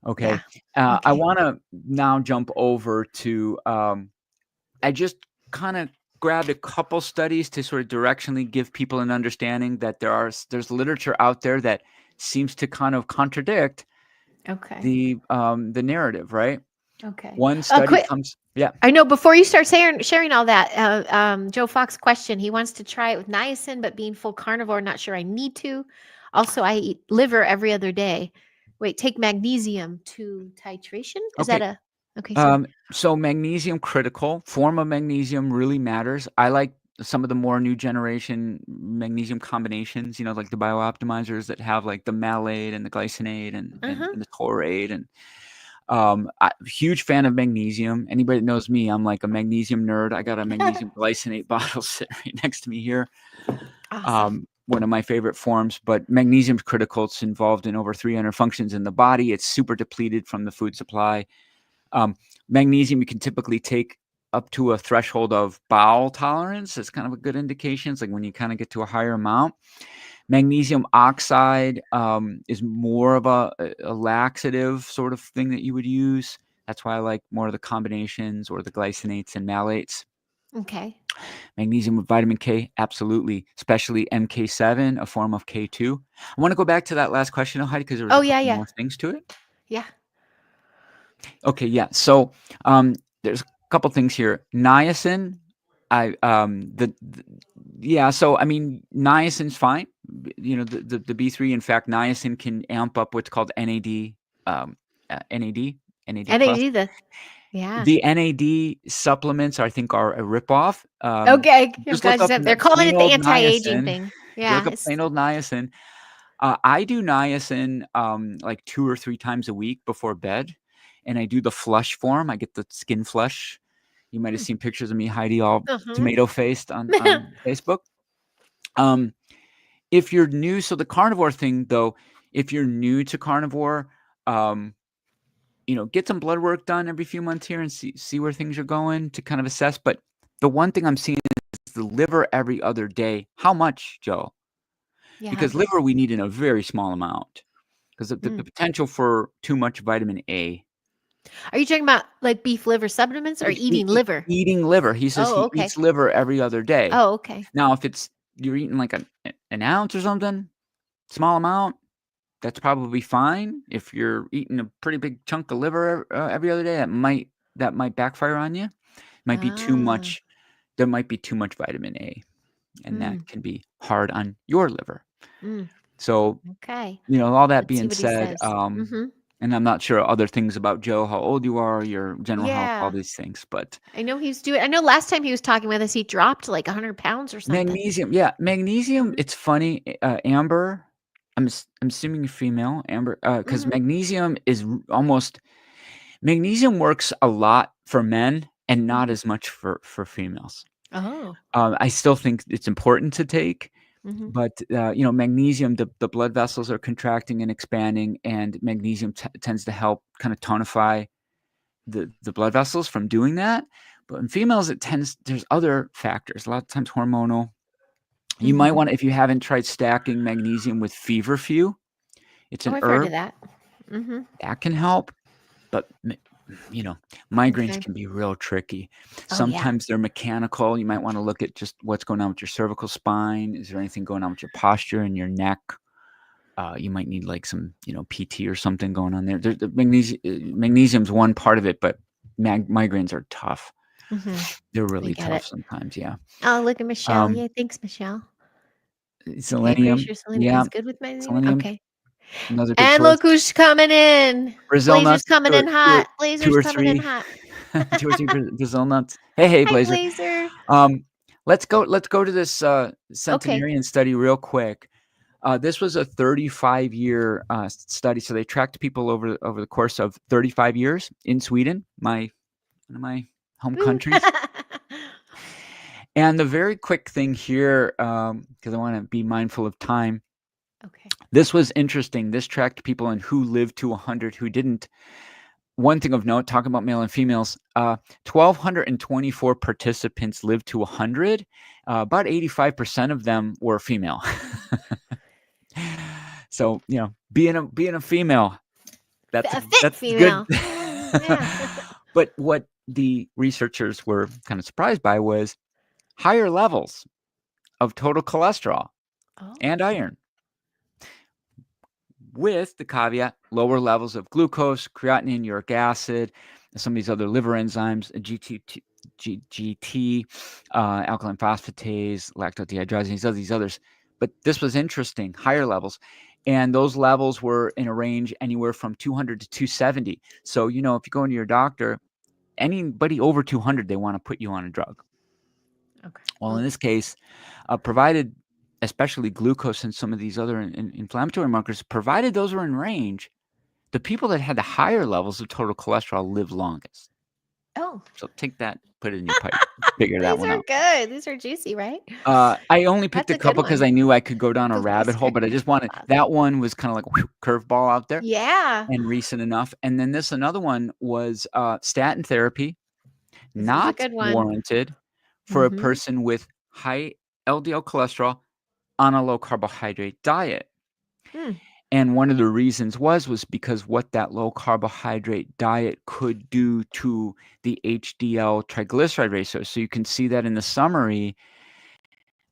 Yeah. Okay. I Okay. want to now jump over to, I just kind of grabbed a couple studies to sort of directionally give people an understanding that there's literature out there that seems to kind of contradict Okay. the narrative, right? Okay. One study Quick. comes, yeah. I know before you start sharing all that, Joe Fox question. He wants to try it with niacin, but being full carnivore, not sure I need to. Also, I eat liver every other day. Wait, take magnesium to titration? Is that Okay. a okay? Sorry. So magnesium critical, form of magnesium really matters. I like some of the more new generation magnesium combinations, like the biooptimizers that have like the malate and the glycinate and the taurate. And huge fan of magnesium. Anybody that knows me, I'm like a magnesium nerd. I got a magnesium glycinate bottle sitting right next to me here. Awesome. One of my favorite forms, but magnesium is critical. It's involved in over 300 functions in the body. It's super depleted from the food supply. Magnesium you can typically take up to a threshold of bowel tolerance. It's kind of a good indication. It's like when you kind of get to a higher amount. Magnesium oxide is more of a laxative sort of thing that you would use. That's why I like more of the combinations or the glycinates and malates. Okay. Magnesium with vitamin K, absolutely, especially MK7, a form of K2. I want to go back to that last question, Heidi, because there was a couple more things to it. Yeah. Okay, yeah. So there's a couple things here. Niacin, so I mean, niacin's fine. The B3. In fact, niacin can amp up what's called NAD, NAD plus. Yeah. The NAD supplements, I think, are a ripoff. Okay. Just look up They're calling plain it the old anti-aging niacin. thing. You look Yeah. up plain old niacin. I do niacin like 2 or 3 times a week before bed, and I do the flush form. I get the skin flush. You might have seen pictures of me, Heidi, all tomato faced on Facebook. If you're new, so the carnivore thing though, if you're new to carnivore, get some blood work done every few months here and see where things are going to kind of assess. But the one thing I'm seeing is the liver every other day. How much, Joe? Yeah. Because liver we need in a very small amount because the potential for too much vitamin A. Are you talking about like beef liver supplements or eating liver? Eating liver. He says he eats liver every other day. Oh, okay. Now, if you're eating like an ounce or something, small amount, that's probably fine. If you're eating a pretty big chunk of liver every other day, that might backfire on you. Might be too much. There might be too much vitamin A, and that can be hard on your liver. So, all that being said, and I'm not sure other things about Joe, how old you are, your general health, all these things, but I know I know last time he was talking with us, he dropped like 100 pounds or something. magnesium. Yeah, magnesium. It's funny, Amber. I'm assuming you're female, Amber, because magnesium magnesium works a lot for men and not as much for females. Oh. I still think it's important to take, but magnesium, the blood vessels are contracting and expanding, and magnesium tends to help kind of tonify the blood vessels from doing that. But in females, there's other factors, a lot of times hormonal. You might want to, if you haven't tried stacking magnesium with feverfew, it's an I've heard herb of that. that can help, but migraines can be real tricky. Sometimes they're mechanical. You might want to look at just what's going on with your cervical spine. Is there anything going on with your posture and your neck? You might need like some, PT or something going on there. The magnesium's one part of it, but migraines are tough. They're really tough sometimes. Yeah. Oh, look at Michelle. Yay, thanks, Michelle. Selenium. Selenium Yeah. is good with magnesium. Selenium. Okay. Another good And source. look who's coming in. Brazil Blazer's nuts. coming in hot. Blazer's coming in hot. 2 or 3 Brazil nuts. Hey, Hi, Blazer. Blazer. Let's go to this centenarian study real quick. This was a 35-year study, so they tracked people over the course of 35 years in Sweden, one of my home countries. And the very quick thing here, because I want to be mindful of time. Okay. This was interesting. This tracked people and who lived to 100, who didn't. One thing of note, talking about male and females, 1,224 participants lived to 100. About 85% of them were female. So, being a female, that's female. Good. But what the researchers were kind of surprised by was higher levels of total cholesterol and iron, with the caveat lower levels of glucose, creatinine, uric acid, and some of these other liver enzymes, GT, alkaline phosphatase, lactose dehydrogenase, these others. But this was interesting, higher levels. And those levels were in a range anywhere from 200 to 270. So, if you go into your doctor, anybody over 200, they want to put you on a drug. Okay. Well, in this case, provided especially glucose and some of these other inflammatory markers, provided those were in range, the people that had the higher levels of total cholesterol live longest. Oh, So take that, put it in your pipe, figure that these one are out. good. These are juicy, right? I only picked That's a a good couple because one. I knew I could go down a Those rabbit hole, are but I just wanted awesome. that one was kind of like a curveball out there Yeah. and recent enough. And then another one was statin therapy, This is a not good one. warranted for a Mm-hmm. person with high LDL cholesterol on a low carbohydrate diet. Hmm. And one of the reasons was because what that low carbohydrate diet could do to the HDL triglyceride ratio. So you can see that in the summary,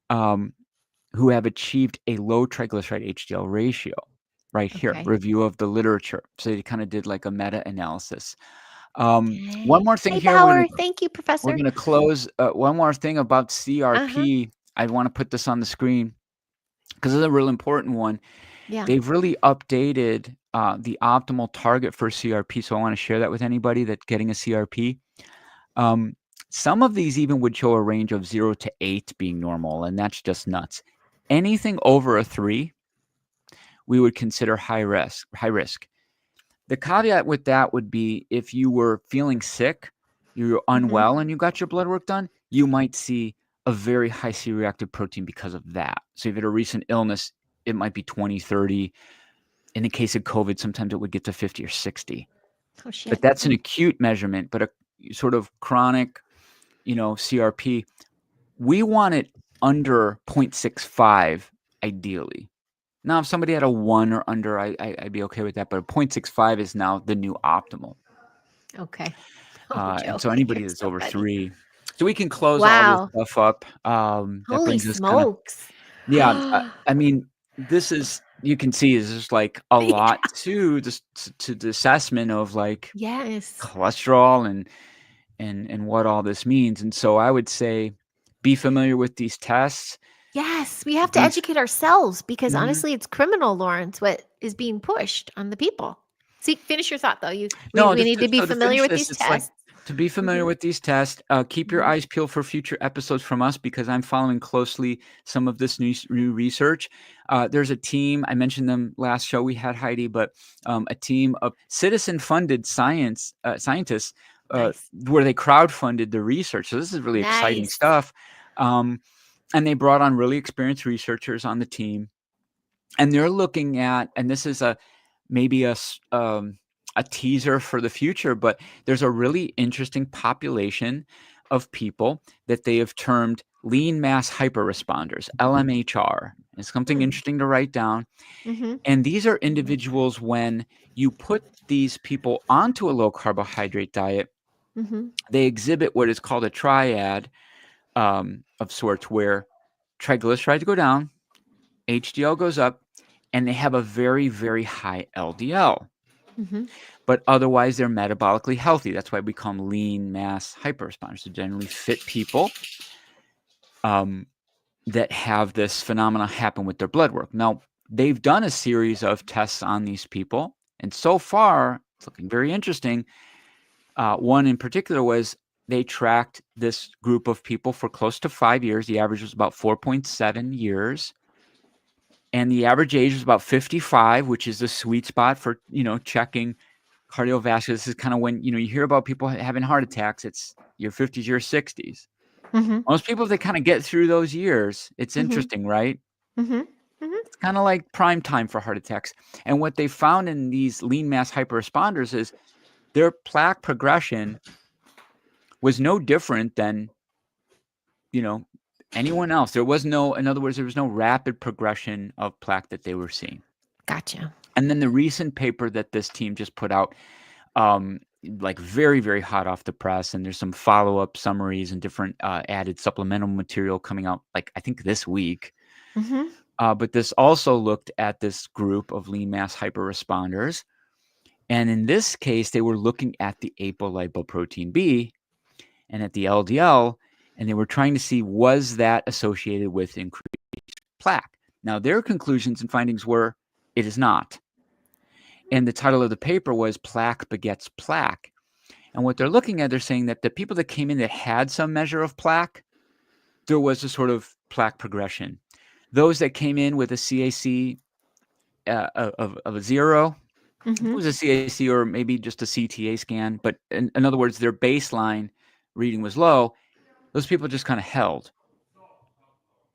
who have achieved a low triglyceride HDL ratio right here, Okay. review of the literature. So they kind of did like a meta-analysis. One Okay. more thing Hey, here. Bauer. Thank you, We're Professor. gonna close. One more thing about Uh-huh. CRP. I want to put this on the screen because it's a real important one. Yeah. They've really updated the optimal target for CRP. So I want to share that with anybody that's getting a CRP. Some of these even would show a range of 0 to 8 being normal, and that's just nuts. Anything over a 3, we would consider high risk. The caveat with that would be if you were feeling sick, you're Mm-hmm. unwell, and you got your blood work done, you might see a very high C-reactive protein because of that. So if you had a recent illness, it might be 20, 30. In the case of COVID, sometimes it would get to 50 or 60. Oh, shit. But that's an acute measurement, but a sort of chronic, CRP, we want it under 0.65 ideally. Now, if somebody had a 1 or under, I'd be okay with that, but a 0.65 is now the new optimal. Okay. Oh, And Joe, so you're anybody that's so over funny. 3. So we can close all this Wow. stuff up. That Holy brings us kinda smokes. yeah, I mean, this is you can see is just, like, a lot Yeah. to this to the assessment of, like, Yes. cholesterol and what all this means, and so I would say be familiar with these tests. Yes. We have to These educate ourselves because Mhm. honestly, it's criminal, Lawrence, what is being pushed on the people. See, finish your thought though. We No, need to be so to familiar finish with this, these it's like tests. to be familiar Mm-hmm. with these tests, keep your Mm-hmm. eyes peeled for future episodes from us because I'm following closely some of this new research. There's a team, I mentioned them last show, we had Heidi, but a team of citizen-funded scientists Nice. where they crowdfunded the research. So this is really exciting Nice. stuff. And they brought on really experienced researchers on the team. And they're looking at, and this is maybe a teaser for the future, but there's a really interesting population of people that they have termed lean mass hyperresponders, LMHR. It's something Hmm. interesting to write down. Mm-hmm. And these are individuals when you put these people onto a low carbohydrate diet, Mm-hmm. they exhibit what is called a triad of sorts, where triglycerides go down, HDL goes up, and they have a very, very high LDL. Mm-hmm. But otherwise, they're metabolically healthy. That's why we call them lean mass hyperresponders. So generally fit people that have this phenomena happen with their blood work. Now, they've done a series of tests on these people, and so far, it's looking very interesting. One in particular was they tracked this group of people for close to 5 years. The average was about 4.7 years. And the average age was about 55, which is the sweet spot for, checking cardiovascular. This is kind of when, you hear about people having heart attacks, it's your 50s, your 60s. Mm-hmm. Most people, if they kind of get through those years, it's Mm-hmm. interesting, right? Mm-hmm. Mm-hmm. It's kind of like prime time for heart attacks. And what they found in these lean mass hyperresponders is their plaque progression was no different than, you know, anyone else. There was no, in other words, there was no rapid progression of plaque that they were seeing. Gotcha. And then the recent paper that this team just put out, like very, very hot off the press, and there's some follow-up summaries and different added supplemental material coming out, like I think this week. Mm-hmm. But this also looked at this group of lean mass hyperresponders. And in this case, they were looking at the apolipoprotein B and at the LDL, and they were trying to see, was that associated with increased plaque? Now, their conclusions and findings were, it is not. And the title of the paper was Plaque Begets Plaque. And what they're looking at, they're saying that the people that came in that had some measure of plaque, there was a sort of plaque progression. Those that came in with a CAC of a 0, it Mm-hmm. was a CAC or maybe just a CTA scan, but in other words, their baseline reading was low, those people just kind of held.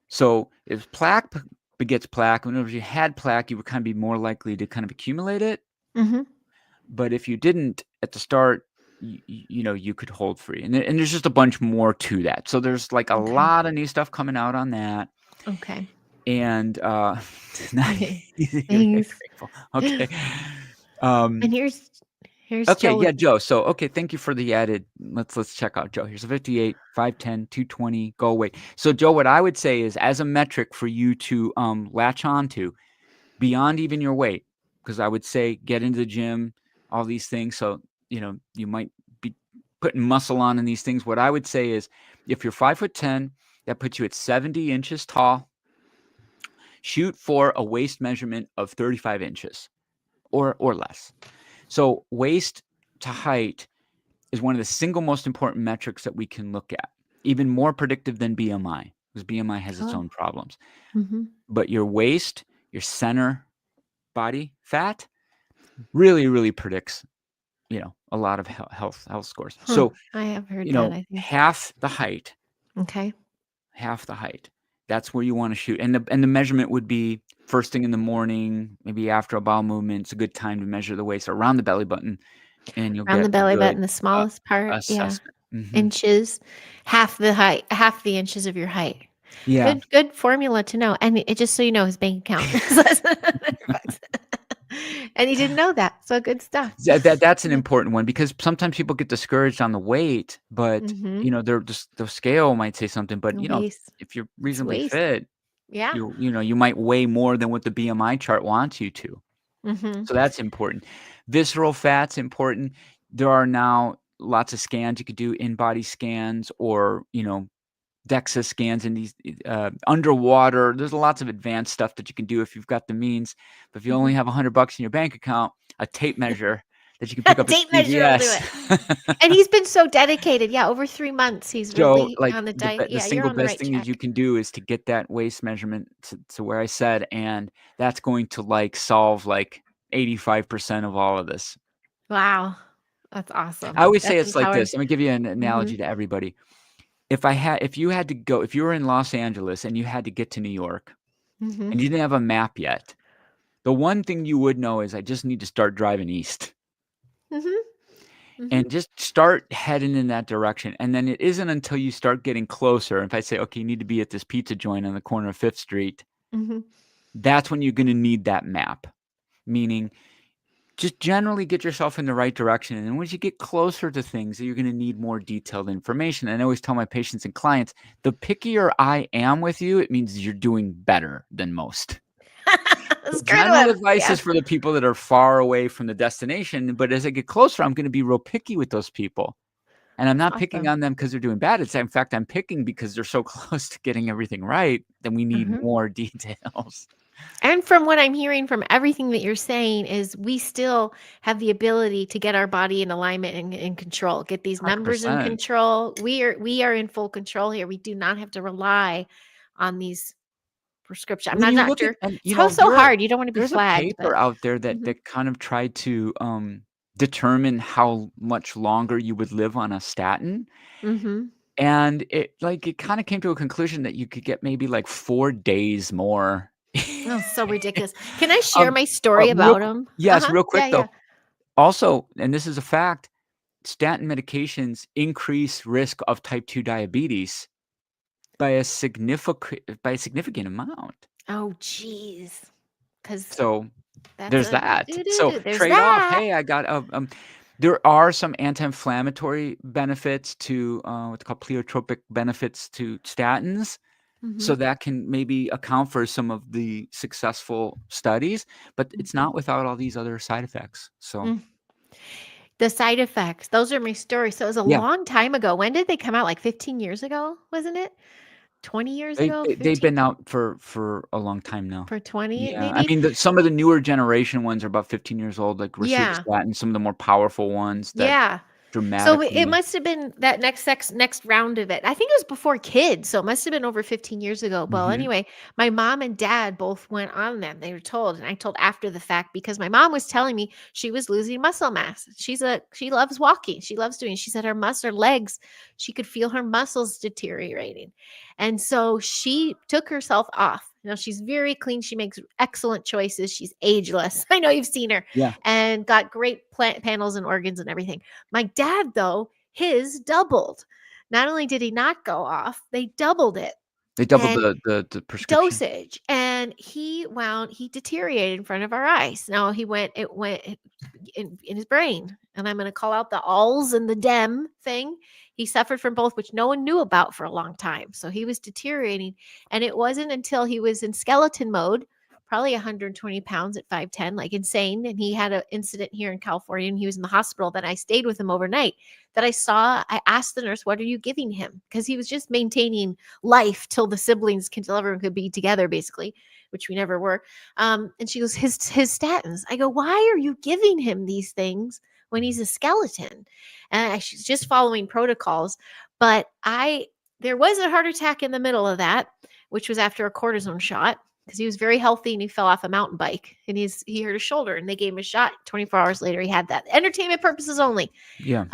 So if plaque begets plaque, whenever you had plaque, you would kind of be more likely to kind of accumulate it. Mm-hmm. But if you didn't at the start, you could hold free. And there's just a bunch more to that. So there's like a Okay. lot of new stuff coming out on that. Okay. And not easy. Thanks. Grateful. Okay. Um, And here's okay, Joe yeah, with Joe. So okay, thank you for the added. Let's check out Joe. Here's a 58, 510, 220, goal weight. So Joe, what I would say is as a metric for you to latch on to beyond even your weight, because I would say get into the gym, all these things. So, you might be putting muscle on in these things. What I would say is if you're 5'10", that puts you at 70 inches tall. Shoot for a waist measurement of 35 inches or less. So waist to height is one of the single most important metrics that we can look at, even more predictive than BMI, because BMI has its oh. own problems. Mm-hmm. But your waist, your center body fat really, really predicts, a lot of health scores. Huh. So, I have heard that, I think. half the height, Okay. that's where you want to shoot. And the measurement would be first thing in the morning, maybe after a bowel movement. It's a good time to measure the waist around the belly button, and you'll Around get the a belly good button, the smallest part, yeah. assessment. Mhm. Inches, half the inches of your height. Yeah. Good formula to know. And it just so you know, his bank account is less than $100. And he didn't know that. So good stuff. That's an Yeah. important one because sometimes people get discouraged on the weight, but, Mm-hmm. they're just the scale might say something, but, Waist. if you're It's reasonably waist. fit, Yeah. you might weigh more than what the BMI chart wants you to. Mm-hmm. So that's important. Visceral fat's important. There are now lots of scans you could do, in-body scans or, DEXA scans in these underwater. There's lots of advanced stuff that you can do if you've got the means. But if you only Mm-hmm. have $100 in your bank account, a tape measure that you can pick up at Tape measure will do CVS. it. And he's been so dedicated. Yeah, over 3 months. He's So, really like on the the diet. the Yeah, you're single on the best right thing that you track. can do is to get that waist measurement to where I said, and that's going to like solve like 85% of all of this. Wow. That's I awesome. always say That's it's like empowering. this. Let me give you an Mm-hmm. analogy to everybody. If you had to go, if you were in Los Angeles and you had to get to New York Mm-hmm. and you didn't have a map yet, the one thing you would know is I just need to start driving east Mm-hmm. Mm-hmm. and just start heading in that direction. And then it isn't until you start getting closer. If I say, okay, you need to be at this pizza joint on the corner of 5th Street, Mm-hmm. that's when you're going to need that map. Meaning, just generally get yourself in the right direction. And then once you get closer to things, you're going to need more detailed information. And I always tell my patients and clients, the pickier I am with you, it means you're doing better than most. The That's good general one. advice is Yes. for the people that are far away from the destination. But as I get closer, I'm going to be real picky with those people. And I'm That's not picking awesome. on them because they're doing bad. It's in fact, I'm picking because they're so close to getting everything right. Then we need Mm-hmm. more details. And from what I'm hearing from everything that you're saying is we still have the ability to get our body in alignment and in control, get these numbers in 100%. control. We are in full control here. We do not have to rely on these prescription. I'm When not a you look at, doctor. and So hard. You don't want to be there's a flagged, but paper out there that mhm. kind of tried to determine how much longer you would live on a statin, Mhm. and it kind of came to a conclusion that you could get maybe like 4 days more. Oh, so ridiculous. Can I share Um, my story about them? yes, Uh-huh. real Yeah, quick yeah. though. Also, and this is a fact, statin medications increase risk of type 2 diabetes by a significant amount. Oh, geez. Because So that's there's a that. So do-do-do. There's trade off, that. hey, I got there are some anti-inflammatory benefits to what's called pleiotropic benefits to statins. So Mhm. that can maybe account for some of the successful studies, but it's Mhm. not without all these other side effects. So Mm. The side effects. Those are my stories. So it was a yeah, long time ago. When did they come out? Like 15 years ago, wasn't it? 20 years ago? they've 15 been out for a long time now. for 20 Yeah, I maybe? mean, some of the newer generation ones are about 15 years old, like Yeah. rosuvastatin, some of the more powerful ones that Yeah. So it dramatically. must have been that next round of it. I think it was before kids, so it must have been over 15 years ago. Well, Mhm. anyway, my mom and dad both went on them. They were told, and I told after the fact because my mom was telling me she was losing muscle mass. She loves walking. She loves doing. She said her legs, she could feel her muscles deteriorating. And so she took herself off. She's very clean. She makes excellent choices. She's ageless. I know you've seen her Yeah. and got great plant panels and organs and everything. My dad, though, his doubled. Not only did he not go off, they doubled it. They doubled And the prescription? dosage, and he deteriorated in front of our eyes. Now it went in his brain, and I'm going to call out the alls and the dem thing. He suffered from both, which no one knew about for a long time. So he was deteriorating, and it wasn't until he was in skeleton mode, probably 120 pounds at 5'10", like insane, and he had an incident here in California, and he was in the hospital, that I stayed with him overnight, that I asked the nurse, what are you giving him? Because he was just maintaining life till everyone could be together, basically, which we never were. And she goes, his statins. I go, why are you giving him these things when he's a skeleton? And she's just following protocols. But there was a heart attack in the middle of that, which was after a cortisone shot, because he was very healthy and he fell off a mountain bike and he hurt his shoulder and they gave him a shot. 24 hours later, he had that. Entertainment purposes only. Yeah.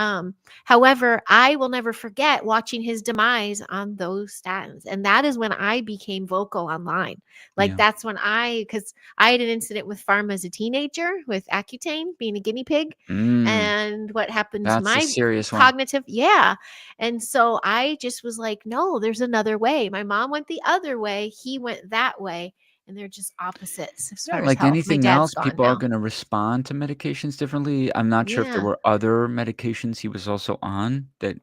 However, I will never forget watching his demise on those statins. And that is when I became vocal online. Like Yeah. that's when because I had an incident with pharma as a teenager with Accutane, being a guinea pig. Mm, And what happened to that's a my serious one. cognitive, yeah. And so I just was like, no, there's another way. My mom went the other way. He went that way. And they're just opposites as Yeah, far as like health. My anything dad's else, gone people are now. gonna respond to medications differently. I'm not sure if there Yeah. were other medications he was also on that,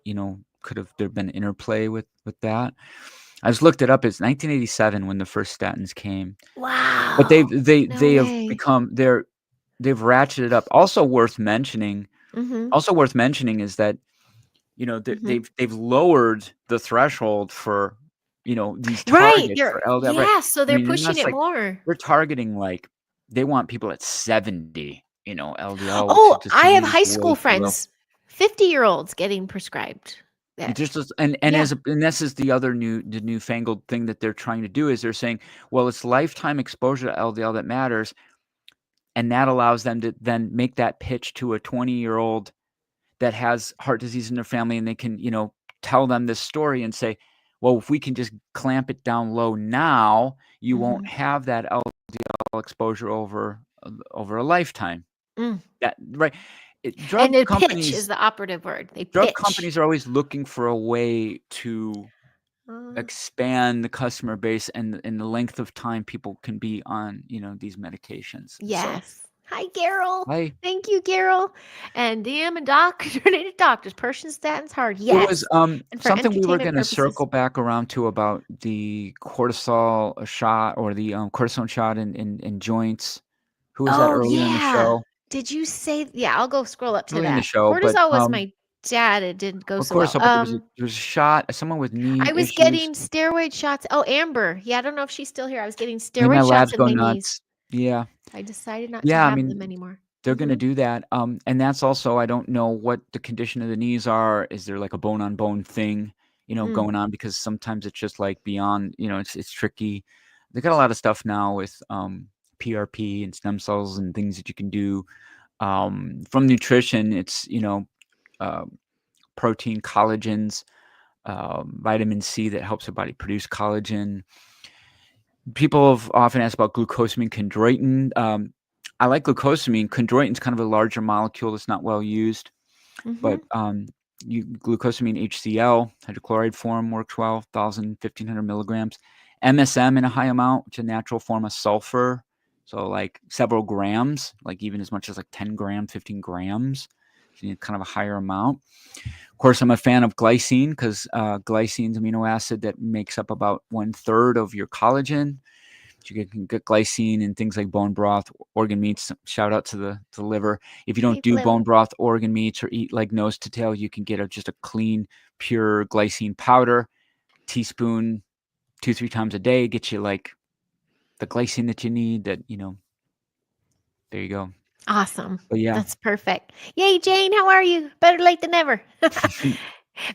could have there been interplay with that. I just looked it up. It's 1987 when the first statins came. But they've Wow. they No they have way. become they've ratcheted up. Mhm. Also worth mentioning is that, Mhm. they've lowered the threshold for, these Right, targets you're for LDL, right? yeah, so I they're mean, and pushing that's it like more. they're targeting, like they want people at 70, LDL, which is Oh, just to I have me is high way school too low. friends, 50-year-olds getting prescribed It that. just does, and Yeah. this is the newfangled thing that they're trying to do is they're saying, well, it's lifetime exposure to LDL that matters, and that allows them to then make that pitch to a 20-year-old that has heart disease in their family, and they can, tell them this story and say, well, if we can just clamp it down low now, you won't Mhm. have that LDL exposure over a lifetime. Mm. That right? And the pitch is the operative word. They Drug pitch. companies are always looking for a way to Uh, expand the customer base and the length of time people can be on, these medications. So, yes. Hi, Carol. I Thank you, Carol. And DM and doc, donated doctors. Persian statins hard. there was, Yes. And for something we were entertainment gonna purposes. circle back around to about the cortisol shot or the, cortisone shot in joints. Who was that Oh, earlier in the yeah. show? Did you say yeah, I'll go scroll up to Early in the that. show, but, Cortisol was my dad. It didn't go of so course, well. but there was a shot, someone with knee I was issues. getting steroid shots. Oh, Amber. Yeah, I don't know if she's still here. I was getting Made my steroid shots labs in go my knees. nuts. Yeah. I decided not to Yeah, I have them mean, anymore. they're gonna Mhm. do that, and that's also I don't know what the condition of the knees are. Is there, like, a bone-on-bone thing, Mm. going on? Because sometimes it's just, like, beyond, it's tricky. They got a lot of stuff now with, PRP and stem cells and things that you can do. From nutrition, it's, uh, protein, collagens, vitamin C that helps the body produce collagen. People have often asked about glucosamine, chondroitin. I like glucosamine. Chondroitin is kind of a larger molecule that's not well used, but Mhm. glucosamine HCl, hydrochloride form, works well, 1,000, 1,500 milligrams. MSM in a high amount, which is a natural form of sulfur. So, like several grams, like even as much as like 10 grams, 15 grams. So you need kind of a higher amount. Of course, I'm a fan of glycine because glycine is an amino acid that makes up about 1/3 of your collagen. You can get glycine in things like bone broth, organ meats. Shout out to the liver. If you don't Save do liver. bone broth, organ meats, or eat like nose to tail, you can get just a clean, pure glycine powder. Teaspoon 2-3 times a day, get you like the glycine that you need. There you go. Awesome. But yeah. That's perfect. Yay, Jane. How are you? Better late than never.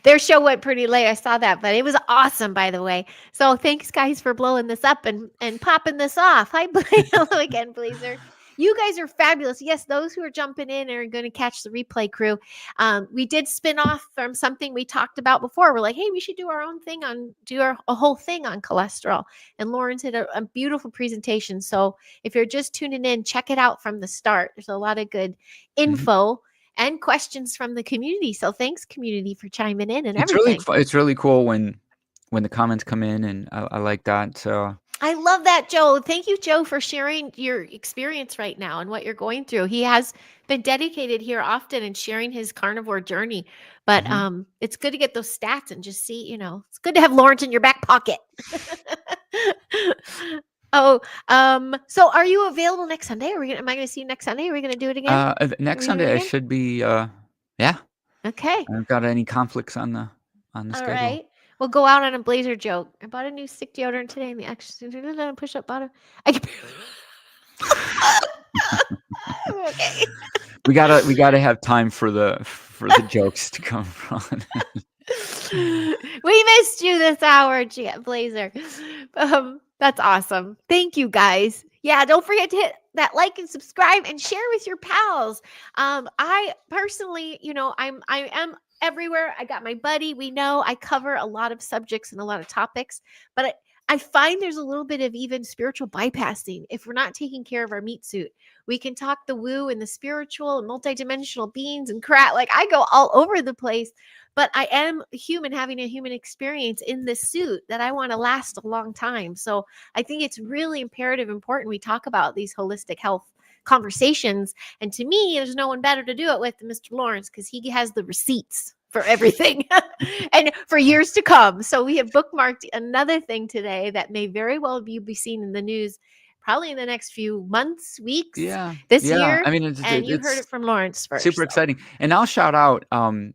Their show went pretty late. I saw that, but it was awesome, by the way. So thanks, guys, for blowing this up and popping this off. Hi, hello again, Blazer. You guys are fabulous. Yes, those who are jumping in are going to catch the replay crew. We did spin off from something we talked about before. We're like, hey, we should do our own thing a whole thing on cholesterol. And Lawrence did a beautiful presentation. So if you're just tuning in, check it out from the start. There's a lot of good Mhm. info and questions from the community. So thanks, community, for chiming in and It's everything. it's really cool when the comments come in, and I like that. So I love that, Joe. Thank you, Joe, for sharing your experience right now and what you're going through. He has been dedicated here often and sharing his carnivore journey. But mhm. it's good to get those stats and just see, it's good to have Lawrence in your back pocket. Oh, so are you available next Sunday? Am I gonna see you next Sunday? Are we gonna do it again? Are Next we doing it Sunday I again? should be. Yeah, I Okay. haven't got any conflicts on the All schedule. right. We'll go out on a Blazer joke. I bought a new stick deodorant today and the extra push up bottom. I can okay. We gotta have time for the jokes to come from. We missed you this hour, Blazer. That's awesome. Thank you guys. Yeah, don't forget to hit that like and subscribe and share with your pals. I personally, I am everywhere. I got my buddy. We know I cover a lot of subjects and a lot of topics, but I find there's a little bit of even spiritual bypassing if we're not taking care of our meat suit. We can talk the woo and the spiritual and multidimensional beings and crap. Like I go all over the place, but I am human having a human experience in this suit that I want to last a long time. So I think it's really imperative, important we talk about these holistic health conversations. And to me, there's no one better to do it with than Mr. Lawrence because he has the receipts for everything and for years to come. So we have bookmarked another thing today that may very well be seen in the news probably in the next few months, weeks, Yeah, this yeah. year. I mean, it's And you heard it's it from Lawrence first. super So, exciting, and I'll shout out a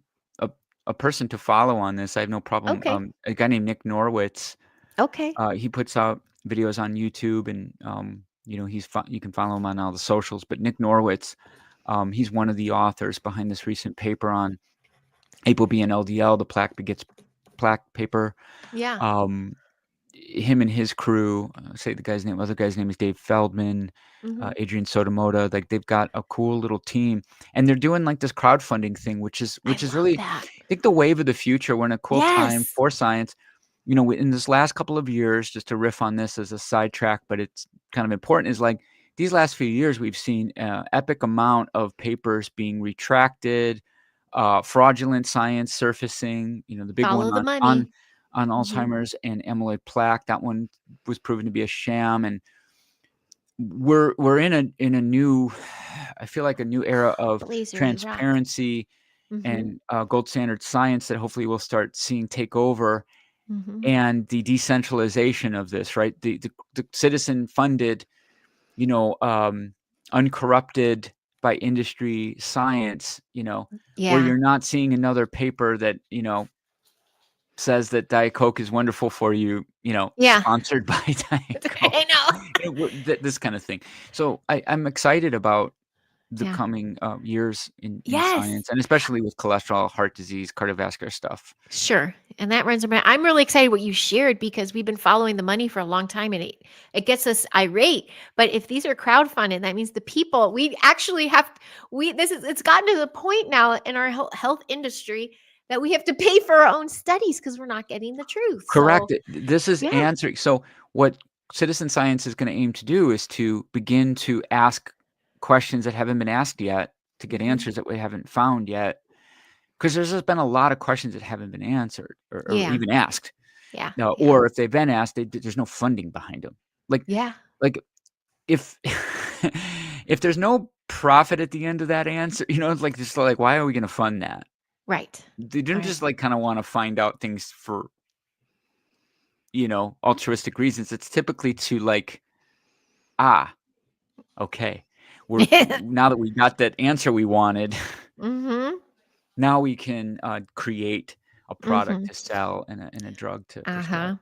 a person to follow on this. I have no problem. okay. A guy named Nick Norwitz. Okay. He puts out videos on YouTube, and you can follow him on all the socials. But Nick Norwitz, he's one of the authors behind this recent paper on ApoB and LDL, the plaque begets plaque paper. Yeah. Um, Him and his crew, say other guy's name is Dave Feldman, Mhm. Adrian Sotomoda. Like they've got a cool little team, and they're doing like this crowdfunding thing, which is I love really, that. I think, the wave of the future. We're in a cool time Yes. for science. In this last couple of years, just to riff on this as a sidetrack, but it's kind of important, is like these last few years, we've seen epic amount of papers being retracted, fraudulent science surfacing. The big one Follow the on money. Mhm. Alzheimer's and amyloid plaque. That one was proven to be a sham, and we're in a new, I feel like a new era of Blazer, you rock. transparency Mhm. and gold standard science that hopefully we'll start seeing take over, Mhm. and the decentralization of this, right? The citizen funded, uncorrupted by industry science, where Yeah. you're not seeing another paper that, says that Diet Coke is wonderful for you, Yeah. sponsored by Diet I Coke, know. this kind of thing. So I'm excited about the Yeah. coming years in Yes. science, and especially with cholesterol, heart disease, cardiovascular stuff. Sure. And that runs around. I'm really excited what you shared because we've been following the money for a long time and it gets us irate. But if these are crowdfunded, that means the people we actually have it's gotten to the point now in our health industry that we have to pay for our own studies because we're not getting the truth. Correct. So This is yeah. answering. So what citizen science is going to aim to do is to begin to ask questions that haven't been asked yet, to get Mhm. answers that we haven't found yet. Because there's just been a lot of questions that haven't been answered or Yeah. even asked. Yeah. No, Yeah. or if they've been asked, there's no funding behind them. Like Yeah. like if if there's no profit at the end of that answer, it's like just like, why are we going to fund that? Right. They didn't Right. just like kind of want to find out things for altruistic reasons. It's typically to like, ah, okay, we're now that we got that answer we wanted, Mhm. now we can create a product Mhm. to sell and a drug to prescribe.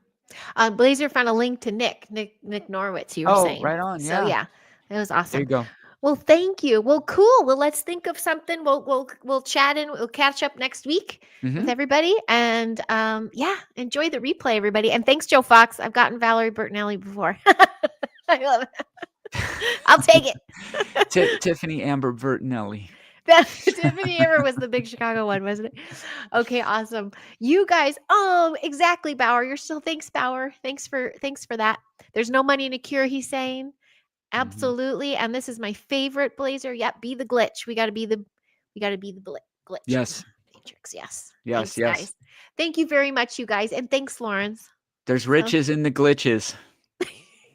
Uh-huh. Blazer found a link to Nick Norwitz, you were Oh, saying. right on. So Yeah, yeah, it was there awesome. you go. Well, thank you. Well, cool. Well, let's think of something. We'll chat and we'll catch up next week with everybody. And yeah, enjoy the replay, everybody. And thanks, Joe Fox. I've gotten Valerie Bertinelli before. I love it. I'll take it. Tiffany Amber Bertinelli. Tiffany Amber was the big Chicago one, wasn't it? Okay, awesome. You guys, exactly, Bauer. You're still thanks, Bauer. Thanks for that. There's no money in a cure, he's saying. Absolutely. And this is my favorite blazer. Yep, be the glitch. We gotta be the glitch. Yes. Matrix. Yes. Yes. Thanks, Yes. guys. Thank you very much, you guys. And thanks, Lawrence. There's riches in the glitches.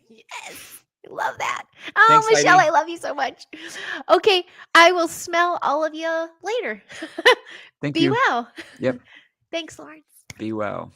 Yes. I love that. Oh, Thanks, Michelle, Heidi. I love you so much. Okay, I will smell all of you later. Thank Be you. well. Yep. Thanks, Lawrence. Be well.